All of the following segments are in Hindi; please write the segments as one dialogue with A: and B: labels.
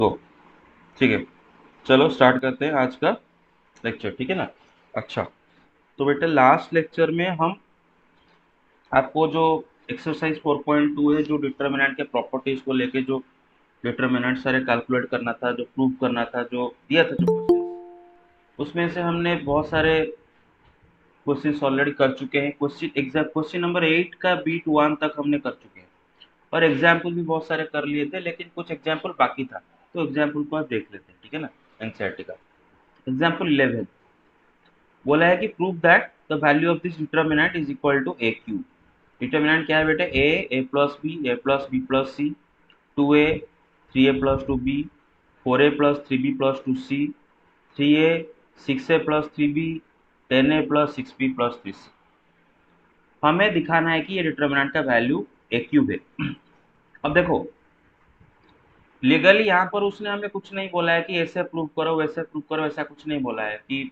A: गो। ठीक है, चलो स्टार्ट करते हैं आज का लेक्चर, ठीक है ना। अच्छा, तो बेटे लास्ट लेक्चर में हम आपको जो एक्सरसाइज 4.2 है, जो डिटर्मिनेंट के प्रॉपर्टीज को लेके जो डिटर्मिनेंट सारे कैलकुलेट करना था, जो प्रूव करना था, जो दिया था जो क्वेश्चन, उसमें से हमने बहुत सारे क्वेश्चन ऑलरेडी कर चुके हैं। क्वेश्चन नंबर 8 का बीट 1 तक हमने कर चुके हैं, और एग्जाम्पल भी बहुत सारे कर लिए थे, लेकिन कुछ एग्जाम्पल बाकी था, तो एग्जाम्पल को आप देख लेते हैं, ठीक है ना। एनसीईआरटी का एग्जाम्पल 11 बोला है कि prove that the value of this determinant is equal to a cube. Determinant क्या है बेटे? A plus B plus c, 2a 3a plus 2b, 4a plus 3b plus 2c, 3a 6a plus 3b, 10a plus 6b plus 3c। हमें दिखाना है कि ये डिटर्मिनेंट का वैल्यू ए क्यूब है। अब देखो, लीगली यहाँ पर उसने हमें कुछ नहीं बोला है कि ऐसे प्रूव करो वैसे प्रूव करो, ऐसा कुछ नहीं बोला है कि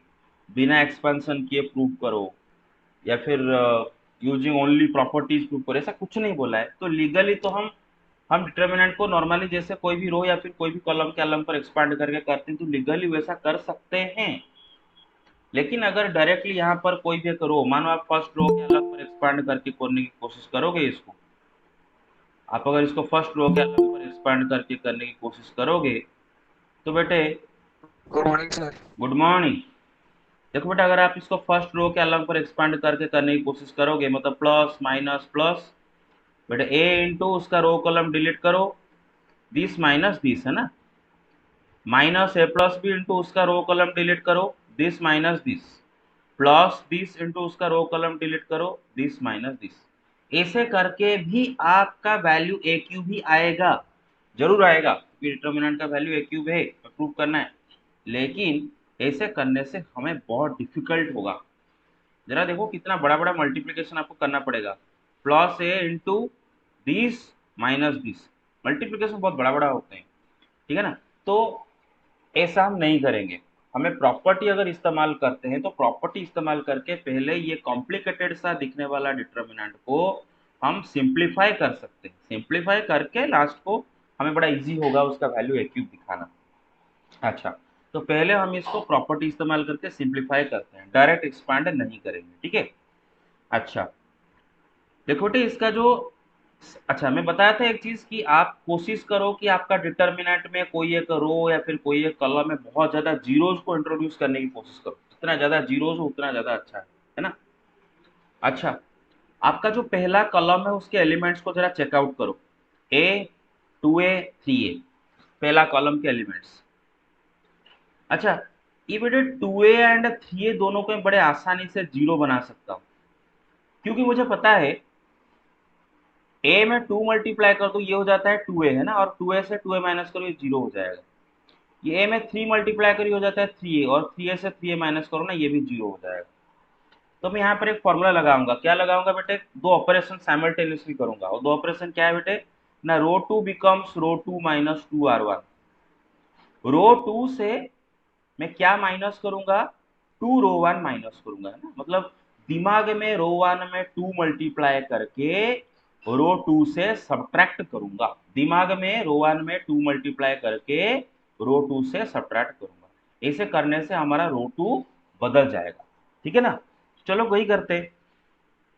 A: बिना एक्सपेंशन किए प्रूव करो, या फिर यूजिंग ओनली प्रॉपर्टीज के ऊपर, ऐसा कुछ नहीं बोला है। तो लीगली तो हम डिटर्मिनेंट को नॉर्मली जैसे कोई भी रो या फिर कोई भी कॉलम के अलम पर एक्सपांड करके करते हैं, तो लीगली वैसा कर सकते हैं। लेकिन अगर डायरेक्टली यहाँ पर कोई भी एक रो, मानो आप फर्स्ट रो के अलग पर एक्सपांड करके करने की कोशिश करोगे, इसको आप अगर इसको फर्स्ट रो के अलग पर एक्सपांड करके करने की कोशिश करोगे, तो बेटे
B: good morning sir.
A: Good morning. देखो बेटा, अगर आप इसको फर्स्ट रो के अलग पर एक्सपांड करके करने की कोशिश करोगे, मतलब प्लस माइनस प्लस, बेटा ए इंटू उसका रो कॉलम डिलीट करो, दिस माइनस दिस, है ना। माइनस ए प्लस बी इंटू उसका रो कॉलम डिलीट करो, this minus this, plus this into उसका रो कॉलम डिलीट करो, दिस माइनस दिस। ऐसे करके भी आपका वैल्यू ए क्यूब ही आएगा, जरूर आएगा, क्योंकि डिटर्मिनेंट का वैल्यू ए क्यूब है, प्रूव करना है। लेकिन ऐसे करने से हमें बहुत डिफिकल्ट होगा। जरा देखो कितना बड़ा बड़ा मल्टीप्लीकेशन आपको करना पड़ेगा, plus A into this minus this, multiplication बहुत बड़ा बड़ा होते हैं, ठीक है ना। तो ऐसा हम नहीं करेंगे। हमें प्रॉपर्टी अगर इस्तेमाल करते हैं, तो प्रॉपर्टी इस्तेमाल करके पहले ये कॉम्प्लिकेटेड सा दिखने वाला डिटर्मिनेंट को हम सिंप्लीफाई कर सकते हैं। सिंप्लीफाई करके लास्ट को हमें बड़ा इजी होगा उसका वैल्यू ए क्यूब दिखाना। अच्छा, तो पहले हम इसको प्रॉपर्टी इस्तेमाल करके सिंप्लीफाई करते हैं, डायरेक्ट एक्सपांड नहीं करेंगे, ठीक है। अच्छा, देखो बेटे इसका जो, अच्छा मैं बताया था एक चीज कि आप कोशिश करो कि आपका डिटर्मिनेंट में कोई एक रो या फिर कोई एक कॉलम में बहुत ज्यादा जीरोस को इंट्रोड्यूस करने की कोशिश करो, जितना ज्यादा जीरोस हो उतना ज्यादा अच्छा है ना। अच्छा, आपका जो पहला कॉलम है उसके एलिमेंट्स को जरा चेकआउट करो, ए 2a 3a, पहला कॉलम के एलिमेंट्स। अच्छा, ये बेटे 2a एंड 3a दोनों को मैं बड़े आसानी से जीरो बना सकता हूँ, क्योंकि मुझे पता है ए में 2 मल्टीप्लाई कर दो ये हो जाता है 2a, है ना, और 2a से 2a माइनस करो ये जीरो हो जाएगा। ये ए में 3 मल्टीप्लाई करो ये हो जाता है 3a, और 3a से 3a माइनस करो ना, ये भी जीरो हो जाएगा। तो मैं यहाँ पर एक फॉर्मूला लगाऊंगा, क्या लगाऊंगा बेटे? दो ऑपरेशन साइमल्टेनियसली करूंगा, और दो ऑपरेशन क्या है बेटे ना, row two becomes row two minus two R one. Row two से मैं क्या माइनस करूंगा? टू रो वन माइनस करूंगा, है ना। मतलब दिमाग में रो वन में टू मल्टीप्लाई करके रो टू से सब्ट्रैक्ट करूंगा, दिमाग में रो वन में टू मल्टीप्लाई करके रो टू से सब्ट्रैक्ट करूंगा। ऐसे करने से हमारा रो टू बदल जाएगा, ठीक है ना। चलो वही करते हैं।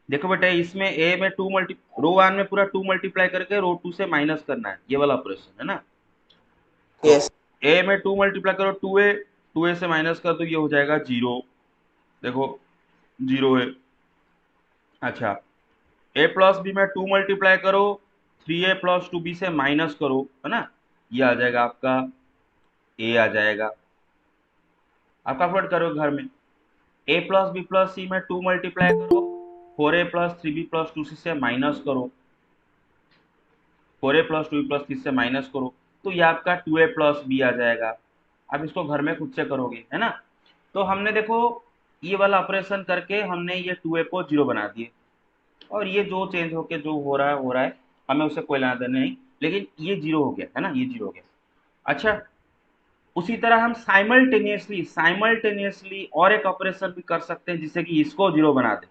A: देखो बेटे, इसमें ए में टू मल्टी रो वन में पूरा टू मल्टीप्लाई करके रो टू से माइनस करना है, ये वाला ऑपरेशन है ना। तो
B: यस।
A: ए में टू मल्टीप्लाई करो 2a, 2a से माइनस कर दो ये हो जाएगा जीरो, देखो जीरो है। अच्छा, ए प्लस बी में टू मल्टीप्लाई करो 3a प्लस 2b से माइनस करो, है ना, ये आ जाएगा आपका ए आ जाएगा। आप कैलकुलेट करो घर में, ए प्लस बी प्लस सी में टू मल्टीप्लाई करो 4a plus 3b plus 2c से माइनस करो, 4a प्लस 2b प्लस 3 से माइनस करो, तो ये आपका 2a प्लस बी आ जाएगा। आप इसको घर में खुद से करोगे, है ना। तो हमने देखो ये वाला ऑपरेशन करके हमने ये 2a को जीरो बना दिए, और ये जो चेंज होके जो हो रहा है, हमें उससे कोई लेना देना नहीं, लेकिन ये जीरो हो गया, है ना, ये जीरो हो गया। अच्छा, उसी तरह हम साइमल्टेनियसली और एक ऑपरेशन भी कर सकते हैं जिससे कि इसको जीरो बना दे,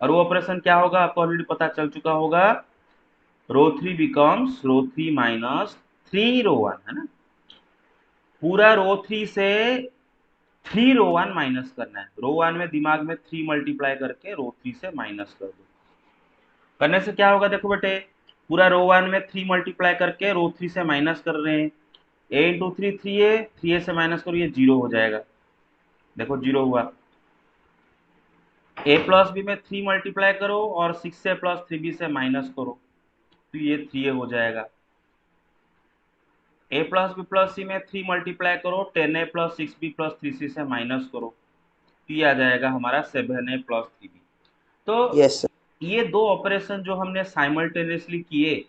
A: और वो ऑपरेशन क्या होगा आपको ऑलरेडी पता चल चुका होगा, row three becomes row three minus three row one, है ना। पूरा रो 3 से 3 रो 1 माइनस करना है। रो 1 में दिमाग में 3 मल्टीप्लाई करके रो 3 से माइनस कर दो। करने से क्या होगा, देखो बेटे, पूरा रो 1 में 3 मल्टीप्लाई करके रो 3 से माइनस कर रहे हैं। ए इंटू 3 3a, 3a से माइनस करो, ये 0 हो जाएगा। देखो 0 हुआ। a प्लस बी में 3 मल्टीप्लाई करो और 6a प्लस 3b से माइनस करो, तो ये 3a हो जाएगा। a प्लस बी प्लस सी में 3 मल्टीप्लाई करो, 10a plus 6b plus 3c से माइनस करो, तो ये आ जाएगा हमारा 7a प्लस 3b। तो
B: यस सर।
A: ये दो ऑपरेशन जो हमने साइमल्टेनियसली किए,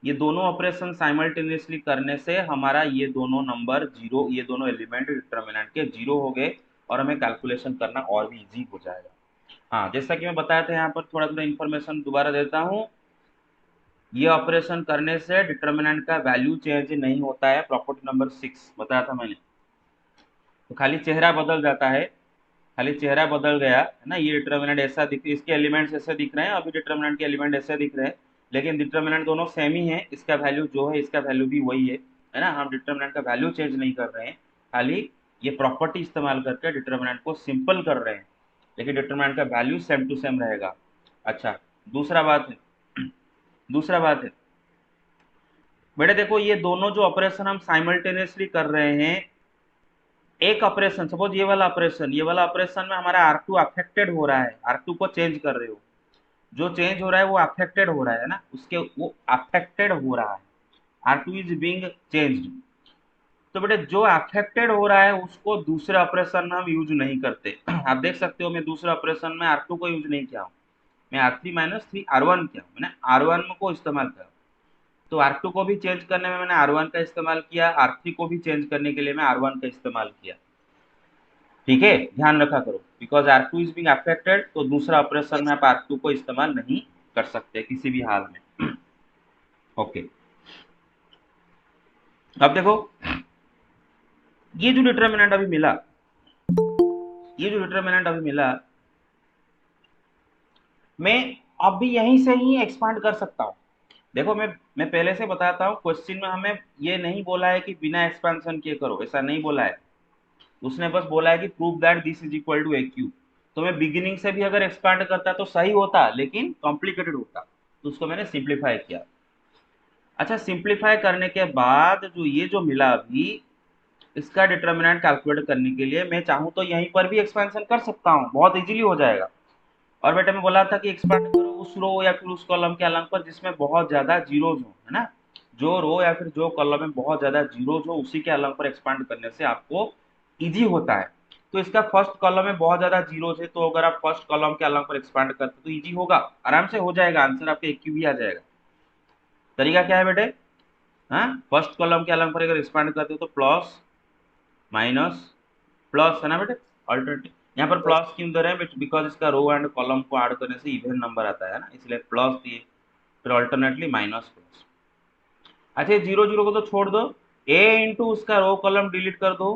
A: ये दोनों ऑपरेशन साइमल्टेनियसली करने से हमारा ये दोनों नंबर जीरो, ये दोनों एलिमेंट डिटर्मिनेंट के जीरो हो गए और हमें कैलकुलेशन करना और भी इजी हो जाएगा। हाँ, जैसा कि मैं बताया था, यहाँ पर थोड़ा थोड़ा इन्फॉर्मेशन दोबारा देता हूँ। ये ऑपरेशन करने से डिटर्मिनेंट का वैल्यू चेंज नहीं होता है, प्रॉपर्टी नंबर 6 बताया था मैंने। तो खाली चेहरा बदल जाता है, खाली चेहरा बदल गया है ना। ये डिटर्मिनेंट ऐसा दिख, इसके एलिमेंट्स ऐसे दिख रहे हैं, अभी डिटर्मिनेंट के एलिमेंट ऐसे दिख रहे हैं, लेकिन डिटर्मिनेंट दोनों सेम ही है। इसका वैल्यू जो है, इसका वैल्यू भी वही है ना। हम डिटर्मिनेंट का वैल्यू चेंज नहीं कर रहे हैं, खाली ये प्रॉपर्टी इस्तेमाल करके डिटर्मिनेंट को सिंपल कर रहे हैं, लेकिन डिटर्मिनेंट का वैल्यू सेम टू सेम रहेगा। अच्छा, दूसरा बात है, दूसरा बात है बेटे, देखो ये दोनों जो ऑपरेशन हम साइमल्टेनियसली कर रहे हैं, एक ऑपरेशन सपोज ये वाला ऑपरेशन में हमारा R2 अफेक्टेड हो रहा है, R2 को चेंज कर रहे हो, जो चेंज हो रहा है वो अफेक्टेड हो रहा है ना, उसके वो अफेक्टेड हो रहा है, R2 इज बीइंग चेंज्ड। तो बेटे जो अफेक्टेड हो रहा है उसको दूसरे ऑपरेशन में हम यूज नहीं करते। आप देख सकते हो मैं दूसरे ऑपरेशन में R2 को यूज नहीं किया हूँ, मैं R3 माइनस 3 R1 किया हूँ, मैंने R1 को इस्तेमाल किया। तो R2 को भी चेंज करने में मैंने R1 का इस्तेमाल किया, R3 को भी चेंज करने के लिए मैं R1 का इस्तेमाल किया। ठीक है, ध्यान रखा करो, because R2 is being affected, तो दूसरा ऑपरेशन में आप R2 को इस्तेमाल नहीं कर सकते किसी भी हाल में। ओके, अब देखो ये जो डिटर्मिनेंट अभी मिला, ये जो डिटर्मिनेंट अभी मिला, मैं अब भी यहीं से ही एक्सपांड कर सकता हूँ। देखो मैं पहले से बताता हूँ, क्वेश्चन में हमें ये नहीं बोला है कि बिना एक्सपेंशन किए करो, ऐसा नहीं बोला है। उसने बस बोला है कि prove that this is equal to a cube. तो मैं बिगिनिंग से भी अगर एक्सपांड करता तो सही होता, लेकिन कॉम्प्लिकेटेड होता, तो उसको मैंने सिंप्लीफाई किया। अच्छा, सिंप्लीफाई करने के बाद जो ये जो मिला अभी, इसका डिटर्मिनेंट कैलकुलेट करने के लिए मैं चाहूँ तो यहीं पर भी एक्सपेंशन कर सकता हूँ, बहुत इजीली हो जाएगा। और बेटा मैं बोला था कि एक्सपांड करो उस रो या फिर उस कॉलम के अलग पर जिसमें बहुत ज्यादा जीरोज हो, है ना। जो रो या फिर जो कॉलम में बहुत ज्यादा जीरोज हो, उसी के अलग पर एक्सपांड करने से आपको इजी होता है। तो इसका फर्स्ट कॉलम में बहुत ज्यादा जीरोज है, तो अगर आप फर्स्ट कॉलम के अलग पर एक्सपांड करते तो इजी होगा, आराम से हो जाएगा, आंसर आपके एक क्यू भी आ जाएगा। तरीका क्या है बेटे, हाँ, फर्स्ट कॉलम के अलग पर अगर एक्सपांड करते हो तो प्लस माइनस प्लस, है ना बेटे, अल्टरनेटिव। यहाँ पर प्लस क्यों दे रहे हैं, बिकॉज इसका रो एंड कॉलम को ऐड करने से इवन नंबर आता है ना, इसलिए प्लस दिए, फिर अल्टरनेटली माइनस प्लस। अच्छा, जीरो जीरो को तो छोड़ दो, ए इंटू उसका रो कॉलम डिलीट कर दो,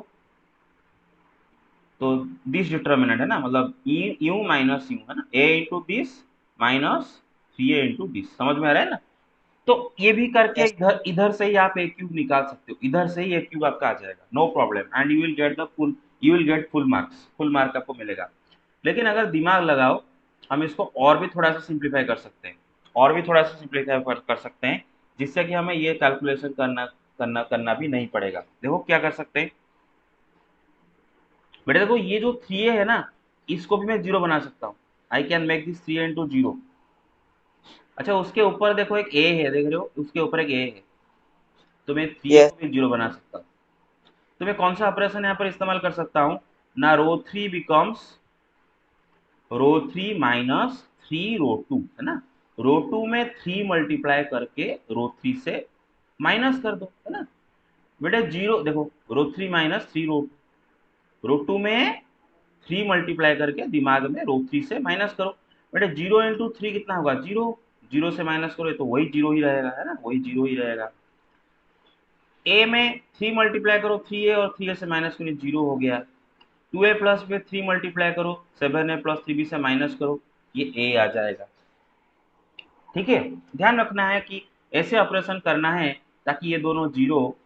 A: तो दिस डिटर्मिनेंट है ना, मतलब यू माइनस यू, है ना, A into this minus 3a into this, समझ में आ रहा है ना। तो ये भी करके
B: यस।
A: इधर इधर से ही आप ए क्यूब निकाल सकते हो, इधर से ही ए क्यूब आपका आ जाएगा, no problem, and you will get the full, you will get full marks, full mark आपको मिलेगा। लेकिन अगर दिमाग लगाओ, हम इसको और भी थोड़ा सा सिंप्लीफाई कर सकते हैं, और भी थोड़ा सा सिंप्लीफाई कर सकते हैं, जिससे कि हमें ये कैलकुलेशन करना भी नहीं पड़ेगा। देखो क्या कर सकते हैं बेटा, देखो ये जो 3a है ना, इसको भी मैं जीरो बना सकता हूँ, I can make this 3a into zero. अच्छा, उसके ऊपर देखो एक a है, देख रहे हो, उसके ऊपर एक a है, तो मैं 3a
B: यस।
A: को भी जीरो बना सकता हूँ। तो मैं कौन सा ऑपरेशन यहाँ पर इस्तेमाल कर सकता हूँ ना, रो 3 बिकम्स रो 3 माइनस 3 रो 2, है ना। रो 2 में 3 मल्टीप्लाई करके रो 3 से माइनस कर दो, है ना बेटा। जीरो देखो, रो 3 माइनस 3 रो 2 में 3 मल्टीप्लाई करके दिमाग में रो 3 से माइनस करो। बेटा 0 इंटू 3 कितना होगा, जीरो, जीरो से माइनस करो तो वही जीरो ही रहेगा, है ना, वही जीरो ही रहेगा। ए में 3 मल्टीप्लाई करो 3a, और 3a से माइनस करो, जीरो हो गया। 2a प्लस में 3 मल्टीप्लाई करो 7a प्लस 3b से माइनस करो, ये a आ जाएगा। ठीक है, ध्यान रखना है कि ऐसे ऑपरेशन करना है ताकि ये दोनों जीरो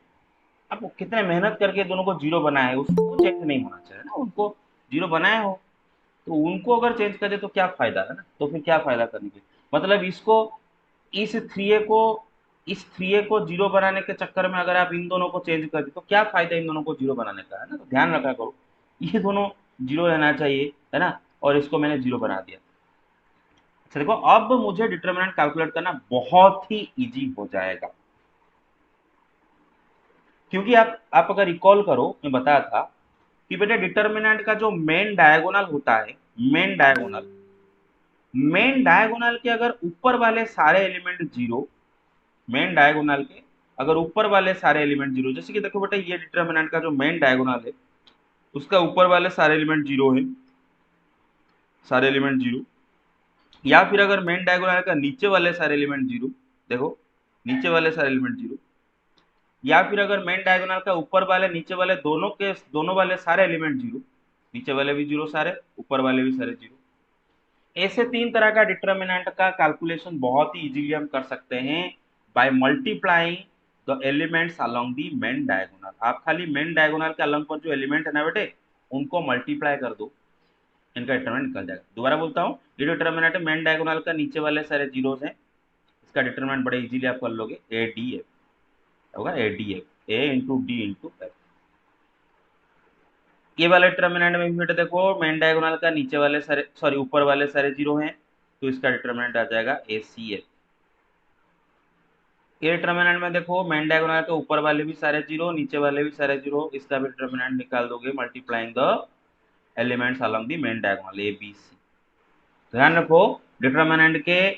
A: अब वो कितने मेहनत करके दोनों को जीरो बनाए, उसको चेंज नहीं होना चाहिए ना, उनको जीरो बनाए हो तो उनको अगर चेंज करे तो क्या फायदा है ना, तो फिर क्या फायदा करने के, मतलब इसको, इस थ्री ए को, इस थ्री ए को जीरो बनाने के चक्कर में अगर आप इन दोनों को चेंज कर दे तो क्या फायदा इन दोनों को जीरो बनाने का, है ना, तो ध्यान रखा करो ये दोनों जीरो रहना चाहिए, है ना, और इसको मैंने जीरो बना दिया। अच्छा देखो, अब मुझे डिटर्मिनेंट कैलकुलेट करना बहुत ही इजी हो जाएगा, क्योंकि आप अगर रिकॉल करो, मैं बताया था कि बेटे डिटर्मिनेंट का जो मेन डायगोनल होता है, मेन डायगोनल, मेन डायगोनल के अगर ऊपर वाले सारे एलिमेंट जीरो, मेन डायगोनल के अगर ऊपर वाले सारे एलिमेंट जीरो, जैसे कि देखो बेटा ये डिटर्मिनेंट का जो मेन डायगोनल है उसका ऊपर वाले सारे एलिमेंट जीरो है, सारे एलिमेंट जीरो, या फिर अगर मेन डायगोनल का नीचे वाले सारे एलिमेंट जीरो, देखो नीचे वाले सारे एलिमेंट जीरो, या फिर अगर मेन डायगोनल का ऊपर वाले नीचे वाले दोनों के दोनों वाले सारे एलिमेंट जीरो, नीचे वाले भी जीरो सारे, ऊपर वाले भी सारे जीरो, ऐसे तीन तरह का डिटर्मिनेंट का कैलकुलेशन बहुत ही इजीली हम कर सकते हैं by multiplying the elements along the main diagonal. आप खाली मेन डायगोनल के अलोंग पर जो एलिमेंट है ना बेटे, उनको मल्टीप्लाई कर दो, इनका डिटर्मिनेंट निकल जाएगा। दोबारा बोलता हूँ, ये डिटर्मिनेंट है मेन डायगोनल का नीचे वाले सारे जीरोस हैं, इसका डिटर्मिनेंट बड़े इजीली आप कर लोगे, ए डी एफ होगा, A D F, A into D into F. ये वाले डिटर्मिनेंट में बेटे देखो मेन डायगोनल का नीचे वाले सारे, सॉरी ऊपर वाले सारे जीरो हैं, तो इसका डिटर्मिनेंट आ जाएगा ए सी एफ। ये डिटर्मिनेंट में देखो मेन डायगोनल के ऊपर वाले भी सारे जीरो, नीचे वाले भी सारे जीरो, इसका भी डिटर्मिनेंट निकाल दोगे multiplying the elements along the main diagonal a b c. ध्यान रखो, डिटर्मिनेंट के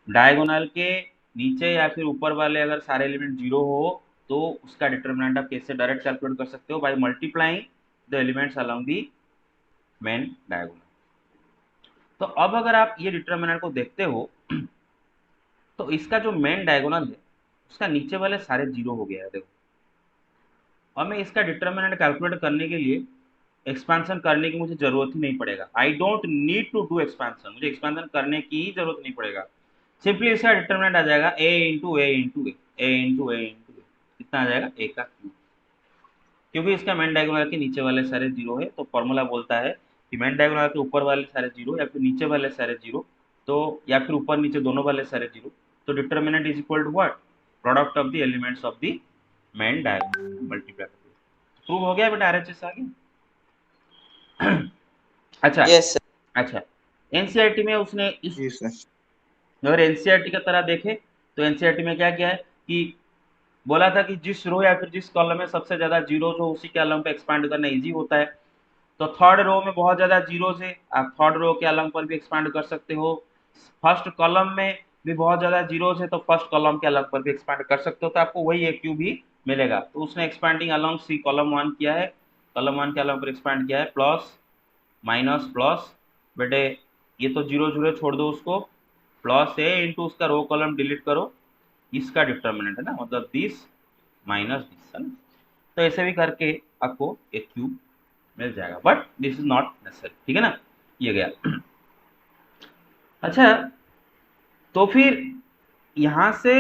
A: डायगोनल के नीचे या फिर ऊपर वाले अगर सारे एलिमेंट जीरो हो तो उसका डिटर्मिनेंट आप कैसे डायरेक्ट कैलकुलेट कर सकते हो, by multiplying the elements along the main diagonal. तो अब अगर आप ये डिटर्मिनेंट को देखते हो तो इसका जो मेन डायगोनल है उसका नीचे वाले सारे जीरो हो गया है, देखो। और मैं इसका डिटर्मिनेंट कैलकुलेट करने के लिए एक्सपेंशन करने की मुझे जरूरत ही नहीं पड़ेगा, I don't need to do expansion, मुझे एक्सपेंशन करने की ही जरूरत नहीं पड़ेगा। सिंपली इसका डिटर्मिनेंट आ जाएगा ए इंटू ए इंटू ए इंटू ए इंटू ए, कितना आ जाएगा ए का क्यूब, क्योंकि इसका मेन डायगोनल के नीचे वाले सारे जीरो है, तो फॉर्मूला बोलता है कि मेन डायगोनल के ऊपर वाले सारे जीरो या फिर नीचे वाले सारे जीरो, तो या फिर ऊपर नीचे दोनों वाले सारे जीरो, तो determinant is equal to what, product of the elements of the main diagonal multiply. Prove हो गया बेटा, आरएचएस आ गया अच्छा।
B: Yes sir.
A: अच्छा, एनसीईआरटी में उसने इस,
B: जी सर।
A: अगर एनसीईआरटी की तरह देखे तो एनसीईआरटी में क्या किया है कि बोला था कि जिस रो या फिर जिस कॉलम में सबसे ज्यादा जीरो हो उसी के कॉलम पे एक्सपांड करना इजी होता है, तो थर्ड रो में बहुत ज्यादा जीरोस है, आप थर्ड रो के अलंग पर भी एक्सपांड कर सकते हो, फर्स्ट कॉलम में भी बहुत ज्यादा जीरोस है तो फर्स्ट कॉलम के अलंग पर भी एक्सपांड कर सकते हो, तो आपको वही एक क्यूब ही मिलेगा। तो उसने expanding along C column one किया है, कॉलम वन के अलंग पर एक्सपांड किया है, प्लस माइनस प्लस, बेटे ये तो जीरो जीरो छोड़ दो उसको, प्लस ए इंटू उसका रो कॉलम डिलीट करो, इसका डिटर्मिनेंट है ना, मतलब दिस माइनस दिस, है ना, तो ऐसे भी करके आपको एक क्यूब मिल जाएगा, but this is not necessary, ठीक है ना, ये गया अच्छा। तो फिर यहां से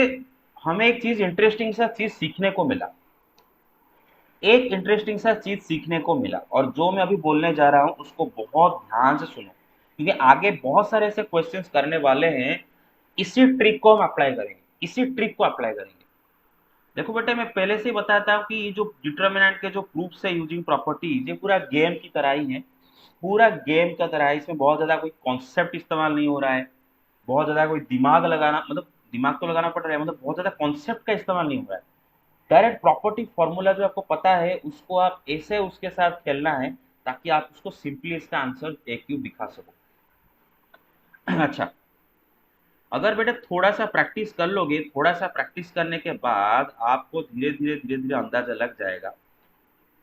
A: हमें एक चीज इंटरेस्टिंग सा चीज सीखने को मिला, एक इंटरेस्टिंग सा चीज सीखने को मिला, और जो मैं अभी बोलने जा रहा हूं उसको बहुत ध्यान से सुनो, क्योंकि आगे बहुत सारे ऐसे क्वेश्चंस करने वाले हैं, इसी ट्रिक को हम अप्लाई करेंगे, इसी ट्रिक को अप्लाई करेंगे। देखो बेटे, मैं पहले से ही बताता हूँ कि ये जो डिटर्मिनेंट के जो प्रूफ्स है यूजिंग प्रॉपर्टीज, ये पूरा गेम की तरह ही है, पूरा गेम का तरह है, इसमें बहुत ज्यादा कोई कॉन्सेप्ट इस्तेमाल नहीं हो रहा है, बहुत ज्यादा कोई दिमाग लगाना, मतलब दिमाग तो लगाना पड़ रहा है, मतलब बहुत ज्यादा कॉन्सेप्ट का इस्तेमाल नहीं हो रहा है, डायरेक्ट प्रॉपर्टी फॉर्मूला जो आपको पता है उसको आप ऐसे उसके साथ खेलना है ताकि आप उसको सिंपली इसका आंसर एक क्यूब दिखा सको अच्छा, अगर बेटे थोड़ा सा प्रैक्टिस कर लोगे, थोड़ा सा प्रैक्टिस करने के बाद आपको धीरे धीरे धीरे धीरे अंदाजा लग जाएगा।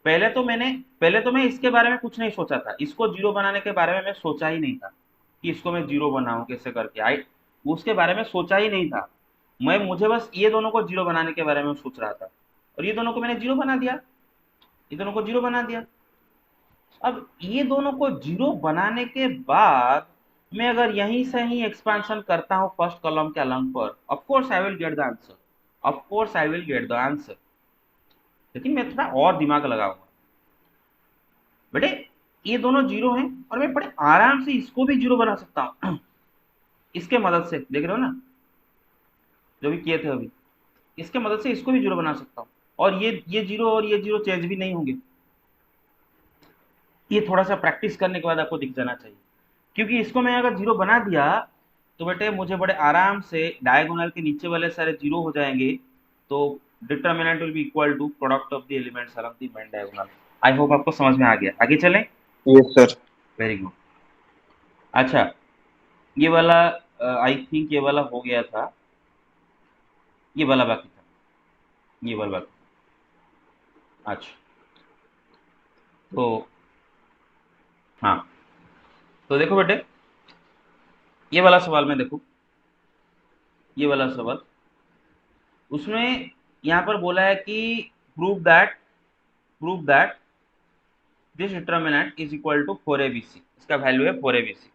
A: पहले तो मैं इसके बारे में कुछ नहीं सोचा था, इसको जीरो बनाने के बारे में मैं सोचा ही नहीं था कि इसको मैं जीरो बनाऊं कैसे करके, आई उसके बारे में सोचा ही नहीं था, मुझे बस ये दोनों को जीरो बनाने के बारे में सोच रहा था, और ये दोनों को मैंने जीरो बना दिया, ये दोनों को जीरो बना दिया। अब ये दोनों को जीरो बनाने के बाद मैं अगर यहीं से ही एक्सपेंशन करता हूं फर्स्ट कॉलम के अलंग पर, of course I will get the answer, of course I will get the answer, लेकिन मैं थोड़ा और दिमाग लगाऊंगा बेटे। ये दोनों जीरो हैं और मैं बड़े आराम से इसको भी जीरो बना सकता हूँ इसके मदद से, देख रहे हो ना जो भी किए थे अभी, इसके मदद से इसको भी जीरो बना सकता हूँ। और ये जीरो और ये जीरो चेंज भी नहीं होंगे। ये थोड़ा सा प्रैक्टिस करने के बाद आपको दिख जाना चाहिए, क्योंकि इसको मैं अगर जीरो बना दिया तो बेटे मुझे बड़े आराम से डायगोनल के नीचे वाले सारे जीरो हो जाएंगे। तो determinant will be equal to product of the elements along the main diagonal. I hope आपको समझ में आ गया। आगे चलें।
B: Yes sir.
A: Very good. अच्छा, ये वाला आई थिंक ये वाला हो गया था, ये वाला बाकी था, ये वाला बाकी था। अच्छा, तो हाँ, तो देखो बेटे, ये वाला सवाल में देखो, ये वाला सवाल उसमें यहाँ पर बोला है कि prove that this determinant is equal to 4abc, इसका वैल्यू है 4abc।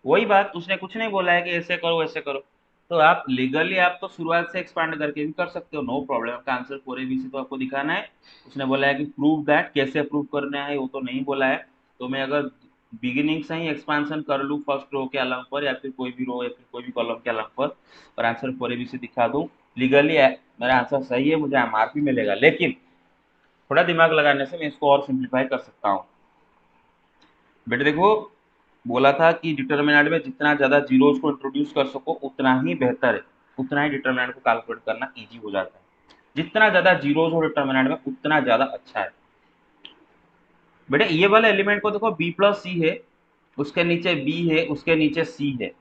A: वही बात, उसने कुछ नहीं बोला है कि ऐसे करो ऐसे करो। तो आप लीगली आप तो शुरुआत से एक्सपांड करके भी कर सकते हो, नो प्रॉब्लम। आपका आंसर 4abc तो आपको दिखाना है। उसने बोला है कि प्रूव दैट, कैसे प्रूव करना है वो तो नहीं बोला है। तो मैं अगर बिगिनिंग से ही एक्सपांशन कर लूँ फर्स्ट रो के अलग पर, या फिर कोई भी रो या फिर कोई भी कॉलम के अलग पर, और आंसर 4abc दिखा दूँ, लीगली मेरा आंसर सही है, मुझे एमआरपी मिलेगा। लेकिन थोड़ा दिमाग लगाने से मैं इसको और सिंप्लीफाई कर सकता हूँ। बेटे देखो, बोला था कि डिटर्मिनेंट में जितना ज़्यादा जीरोस को इंट्रोड्यूस कर सको उतना ही बेहतर है, उतना ही डिटर्मिनेंट को कैलकुलेट करना इजी हो जाता है। जितना ज़्यादा जीरोस हो डिटर्मिनेंट में उतना ज़्यादा अच्छा है। बेटे ये वाले एलिमेंट को देखो, बी प्लस सी है, उसके नीचे बी है, उसके नीचे सी है।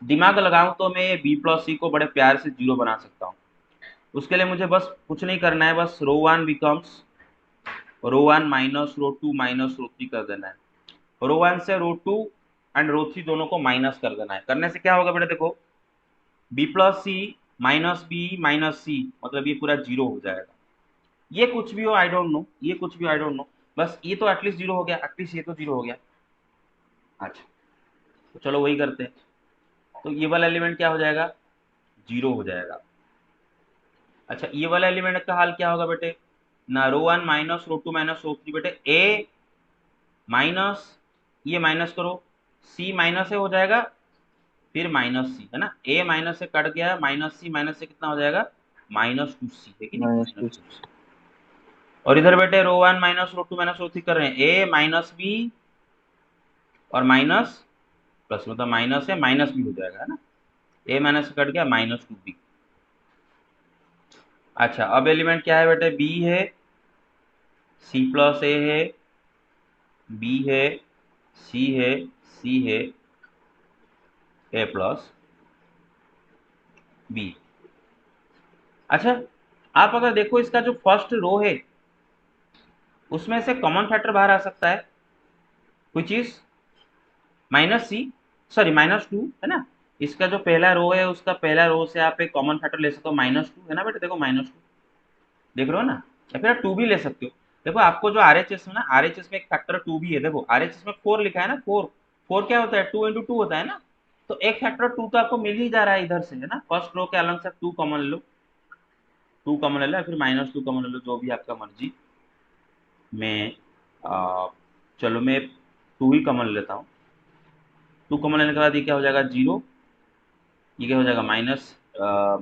A: दिमाग लगाऊं तो मैं ये बी प्लस सी को बड़े प्यार से जीरो बना सकता हूँ। उसके लिए मुझे बस कुछ नहीं करना है, बस row one becomes row one minus row two minus row three कर देना है। रो वन से row two and row three दोनों को माइनस कर देना है। करने से क्या होगा बेटा देखो, बी प्लस सी माइनस बी माइनस सी, मतलब ये पूरा जीरो हो जाएगा। ये कुछ भी हो आई डोंट नो, ये कुछ भी आई डोंट नो, बस ये तो एटलीस्ट जीरो हो गया, एटलीस्ट ये तो जीरो हो गया। अच्छा, तो चलो वही करते हैं। तो ये वाला एलिमेंट क्या हो जाएगा, जीरो हो जाएगा। अच्छा, ये वाला एलिमेंट का हाल क्या होगा बेटे, ना row one minus row two minus row three, बेटे ए माइनस, ये माइनस करो, सी माइनस से हो जाएगा, फिर माइनस सी है ना, ए माइनस से कट गया, माइनस सी माइनस से कितना हो जाएगा, माइनस टू सी है कि नहीं,
B: minus
A: minus
B: two.
A: Two C. और इधर बेटे row one minus row two minus row three कर रहे हैं, ए माइनस बी और माइनस प्लस, मतलब माइनस है माइनस भी हो जाएगा है ना, ए माइनस से कट गया, माइनस टू बी। अच्छा, अब एलिमेंट क्या है बेटे, बी है, सी प्लस ए है, बी है, सी है, सी है, ए प्लस बी। अच्छा, आप अगर देखो इसका जो फर्स्ट रो है उसमें से कॉमन फैक्टर बाहर आ सकता है, which is minus c, sorry minus two है ना। इसका जो पहला रो है उसका पहला रो से आप एक कॉमन फैक्टर ले सकते हो, माइनस टू है ना बेटे, देखो माइनस टू, देख रहे हो ना, या फिर आप टू भी ले सकते हो। देखो आपको जो आरएचएस में ना, आरएचएस में एक फैक्टर टू भी है, देखो आरएचएस में फोर लिखा है ना, फोर, फोर क्या होता है, टू इंटू टू होता है ना। तो एक फैक्टर टू तो आपको मिल ही जा रहा है इधर से है ना, फर्स्ट रो के अलग से टू कॉमन लो, टू कॉमन ले लो, या फिर माइनस टू कॉमन ले लो, जो भी आपका मर्जी। मैं चलो मैं टू ही कॉमन लेता हूँ। टू कॉमन लेने के बाद ये क्या हो जाएगा, जीरो, ये क्या हो जाएगा, माइनस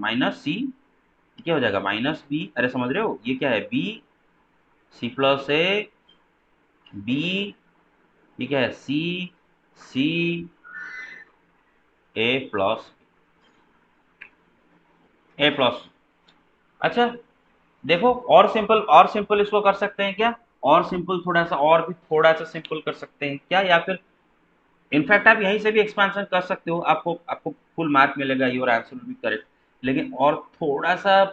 A: माइनस सी, ये क्या हो जाएगा, माइनस बी, अरे समझ रहे हो ये क्या है, B, C plus a, B, ये क्या है, सी, सी, ए प्लस, ए प्लस। अच्छा, देखो और सिंपल इसको कर सकते हैं क्या, और सिंपल थोड़ा सा, और भी थोड़ा सा सिंपल कर सकते हैं क्या, या फिर इनफैक्ट आप यहीं से भी एक्सपेंशन कर सकते हो, आपको आपको फुल मार्क मिलेगा, your answer will be correct. लेकिन और थोड़ा सा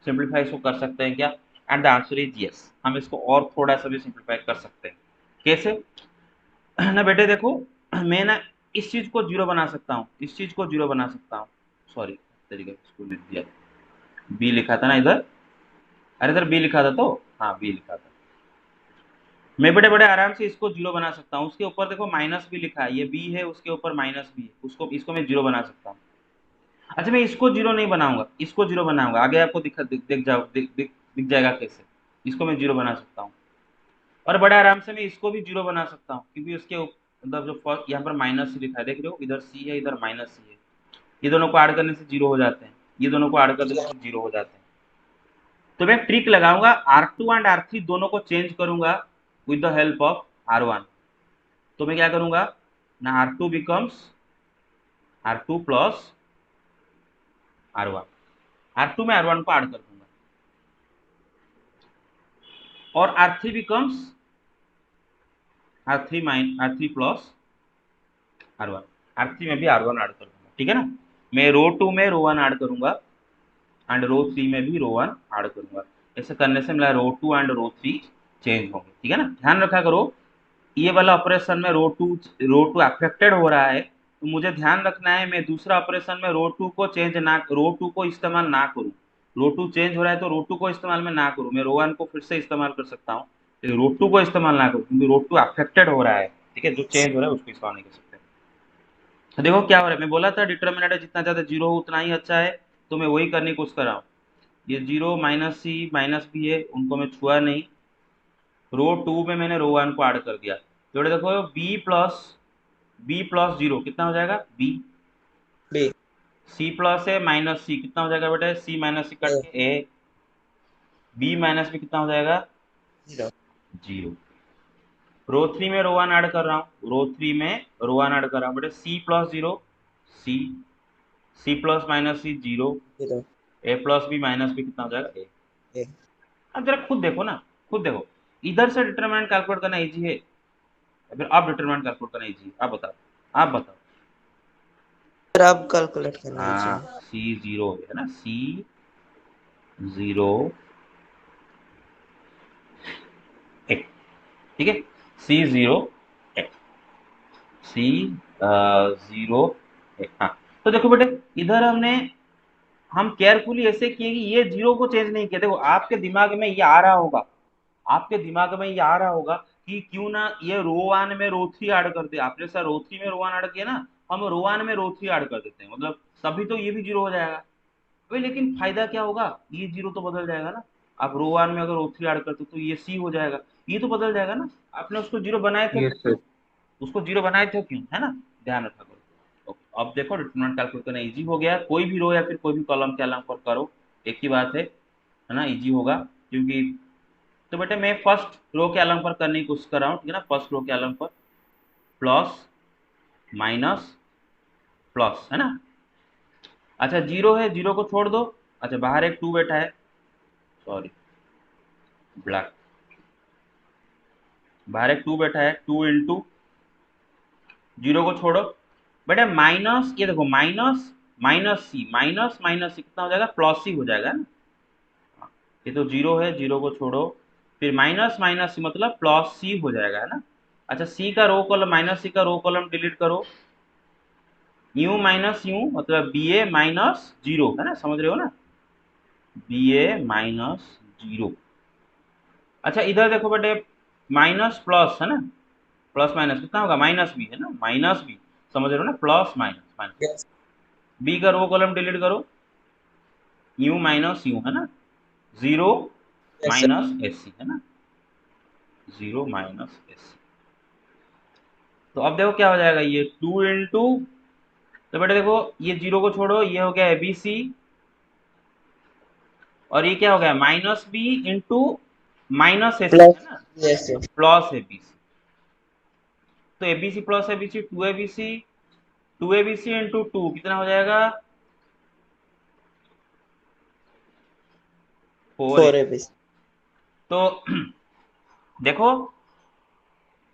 A: सिंप्लीफाई इसको कर सकते हैं क्या, and the answer is yes, हम इसको और थोड़ा सा भी सिंप्लीफाई कर सकते हैं। कैसे ना बेटे देखो, मैं ना इस चीज को जीरो बना सकता हूँ, इस चीज को जीरो बना सकता हूँ, सॉरी तरीके से इसको लिख दिया, बी लिखा था ना इधर, अरे इधर बी लिखा था, तो हाँ बी लिखा था। मैं बड़े बड़े आराम से इसको जीरो बना सकता हूँ, उसके ऊपर देखो माइनस भी लिखा है, ये बी है, उसके ऊपर माइनस भी है, उसको इसको मैं जीरो बना सकता हूँ। अच्छा, मैं इसको जीरो नहीं बनाऊंगा, इसको जीरो बनाऊंगा, आगे आपको दिख जाओ, दिख जाएगा कैसे, इसको मैं जीरो बना सकता हूँ। और बड़े आराम से मैं इसको भी जीरो बना सकता हूँ, क्योंकि उसके मतलब जो फर्स्ट यहाँ पर माइनस सी लिखा है, देख रहे हो, इधर सी है इधर माइनस सी है, ये दोनों को ऐड करने से जीरो हो जाते हैं, ये दोनों को ऐड कर देने से जीरो हो जाते हैं। तो मैं ट्रिक लगाऊंगा, R2 एंड R3 दोनों को चेंज करूंगा with the help of R1। तो मैं क्या करूंगा ना, R2 becomes R2 plus R1, R2 में R1 को ऐड कर दूंगा, और R3 becomes R3 plus R1, R3 में भी R1 ऐड कर दूंगा, ठीक है ना। मैं रो 2 में रो 1 ऐड करूंगा एंड रो 3 में भी रो 1 ऐड करूंगा। ऐसे करने से मेरा रो 2 एंड रो 3 चेंज होंगे, ठीक है ना। ध्यान रखा करो, ये वाला ऑपरेशन में रो टू अफेक्टेड हो रहा है, तो मुझे ध्यान रखना है मैं दूसरा ऑपरेशन में रो टू को इस्तेमाल ना करूं। रो टू चेंज हो रहा है तो रो टू को इस्तेमाल में ना करूं, मैं रो वन को फिर से इस्तेमाल कर सकता हूँ, लेकिन रो टू को इस्तेमाल ना करूं, क्योंकि रो टू अफेक्टेड हो रहा है, ठीक है, जो चेंज हो रहा है उसको इस्तेमाल नहीं कर सकते। तो देखो क्या हो रहा है, मैं बोला था डिटर्मिनेंट जितना ज्यादा जीरो हो उतना ही अच्छा है, तो मैं वही करने की कोशिश कर रहा हूँ। ये zero minus C minus B है, उनको मैं छुआ नहीं, रो टू में मैंने रो वन को ऐड कर दिया। तो देखो बी प्लस जीरो कितना हो जाएगा, बी।
B: बी
A: सी प्लस है माइनस सी कितना हो जाएगा बेटा, सी माइनस सी कट
B: ए
A: के ए। बी माइनस बी कितना हो जाएगा,
B: जीरो
A: जीरो। रो थ्री में रो वन ऐड कर रहा हूँ, रो थ्री में रो वन ऐड कर रहा हूँ बेटा, सी प्लस जीरो सी, सी प्लस माइनस सी जीरो,
B: जीरो
A: ए प्लस बी माइनस बी कितना हो जाएगा, ए।
B: ए
A: अब जरा खुद देखो ना, खुद देखो, इधर से डिटरमिनेंट कैलकुलेट करना इजी है, फिर आप डिटरमिनेंट कैलकुलेट करना इजी है, आप बताओ, आप बताओ।
B: सर अब कैलकुलेट करना है जी।
A: हाँ, सी जीरो है ना, सी जीरो एक, ठीक है, सी जीरो एक, सी जीरो एक, हाँ। तो देखो बेटे, इधर हम केयरफुली ऐसे किए कि ये जीरो को चेंज नहीं किया। देखो आपके दिमाग में ये आ रहा होगा, आपके दिमाग में ये आ रहा होगा कि क्यों ना ये रो वन में रो थ्री ऐड कर दे, आपने सर रो थ्री में रो वन ऐड किया ना, हम रो वन में रो थ्री ऐड कर देते हैं, मतलब तभी तो ये भी जीरो हो जाएगा भाई। लेकिन फायदा क्या होगा, ये जीरो तो बदल जाएगा ना, आप रो वन में अगर रो थ्री ऐड करते तो ये सी हो जाएगा, ये तो बदल जाएगा ना। आपने उसको जीरो बनाए थे
B: यस
A: क्यों,
B: सर।
A: उसको जीरो बनाए थे क्यों, है ना। ध्यान रखा करो। तो अब देखो डिटरमिनेंट कैलकुलेट करना इजी हो गया, कोई भी रो या फिर कोई भी कॉलम के अलग पर करो, एक ही बात है ना, इजी होगा। क्योंकि तो बेटे मैं फर्स्ट रो के अलग पर करने की कोशिश कर रहा हूँ, ठीक है ना, फर्स्ट रो के अलग पर प्लस माइनस प्लस, है ना। अच्छा जीरो है, जीरो को छोड़ दो, अच्छा बाहर एक टू बैठा है, सॉरी ब्लैक, बाहर एक टू बैठा है, टू इंटू जीरो को छोड़ो बेटा माइनस, ये देखो माइनस माइनस माइनस सी कितना हो जाएगा, प्लस सी हो जाएगा ना। हाँ, ये तो जीरो है, जीरो को छोड़ो, फिर माइनस माइनस सी मतलब प्लस सी हो जाएगा, है ना। अच्छा सी का रो कॉलम, माइनस सी का रो कॉलम डिलीट करो, यू माइनस यू मतलब बी ए माइनस जीरो, है ना, समझ रहे हो ना, बी ए माइनस जीरो। अच्छा इधर देखो बेटे, माइनस प्लस है ना, प्लस माइनस कितना होगा, माइनस बी है ना, माइनस बी, समझ रहे हो ना, plus minus minus,
B: yes
A: B का रो कॉलम डिलीट करो, यू माइनस यू, है ना, zero
B: yes sir.
A: Minus S C, है ना, जीरो माइनस एस सी। तो अब देखो क्या हो जाएगा, ये टू इंटू, तो बेटे देखो ये जीरो को छोड़ो, ये हो गया एबीसी, और ये क्या हो गया minus B into minus S C, है
B: प्लस
A: ना,
B: यस सर।
A: Plus ABC. तो ABC plus ABC two ABC, two ABC into two कितना हो जाएगा, फोर
B: फोर
A: एबीसी।
B: एबीसी।
A: तो देखो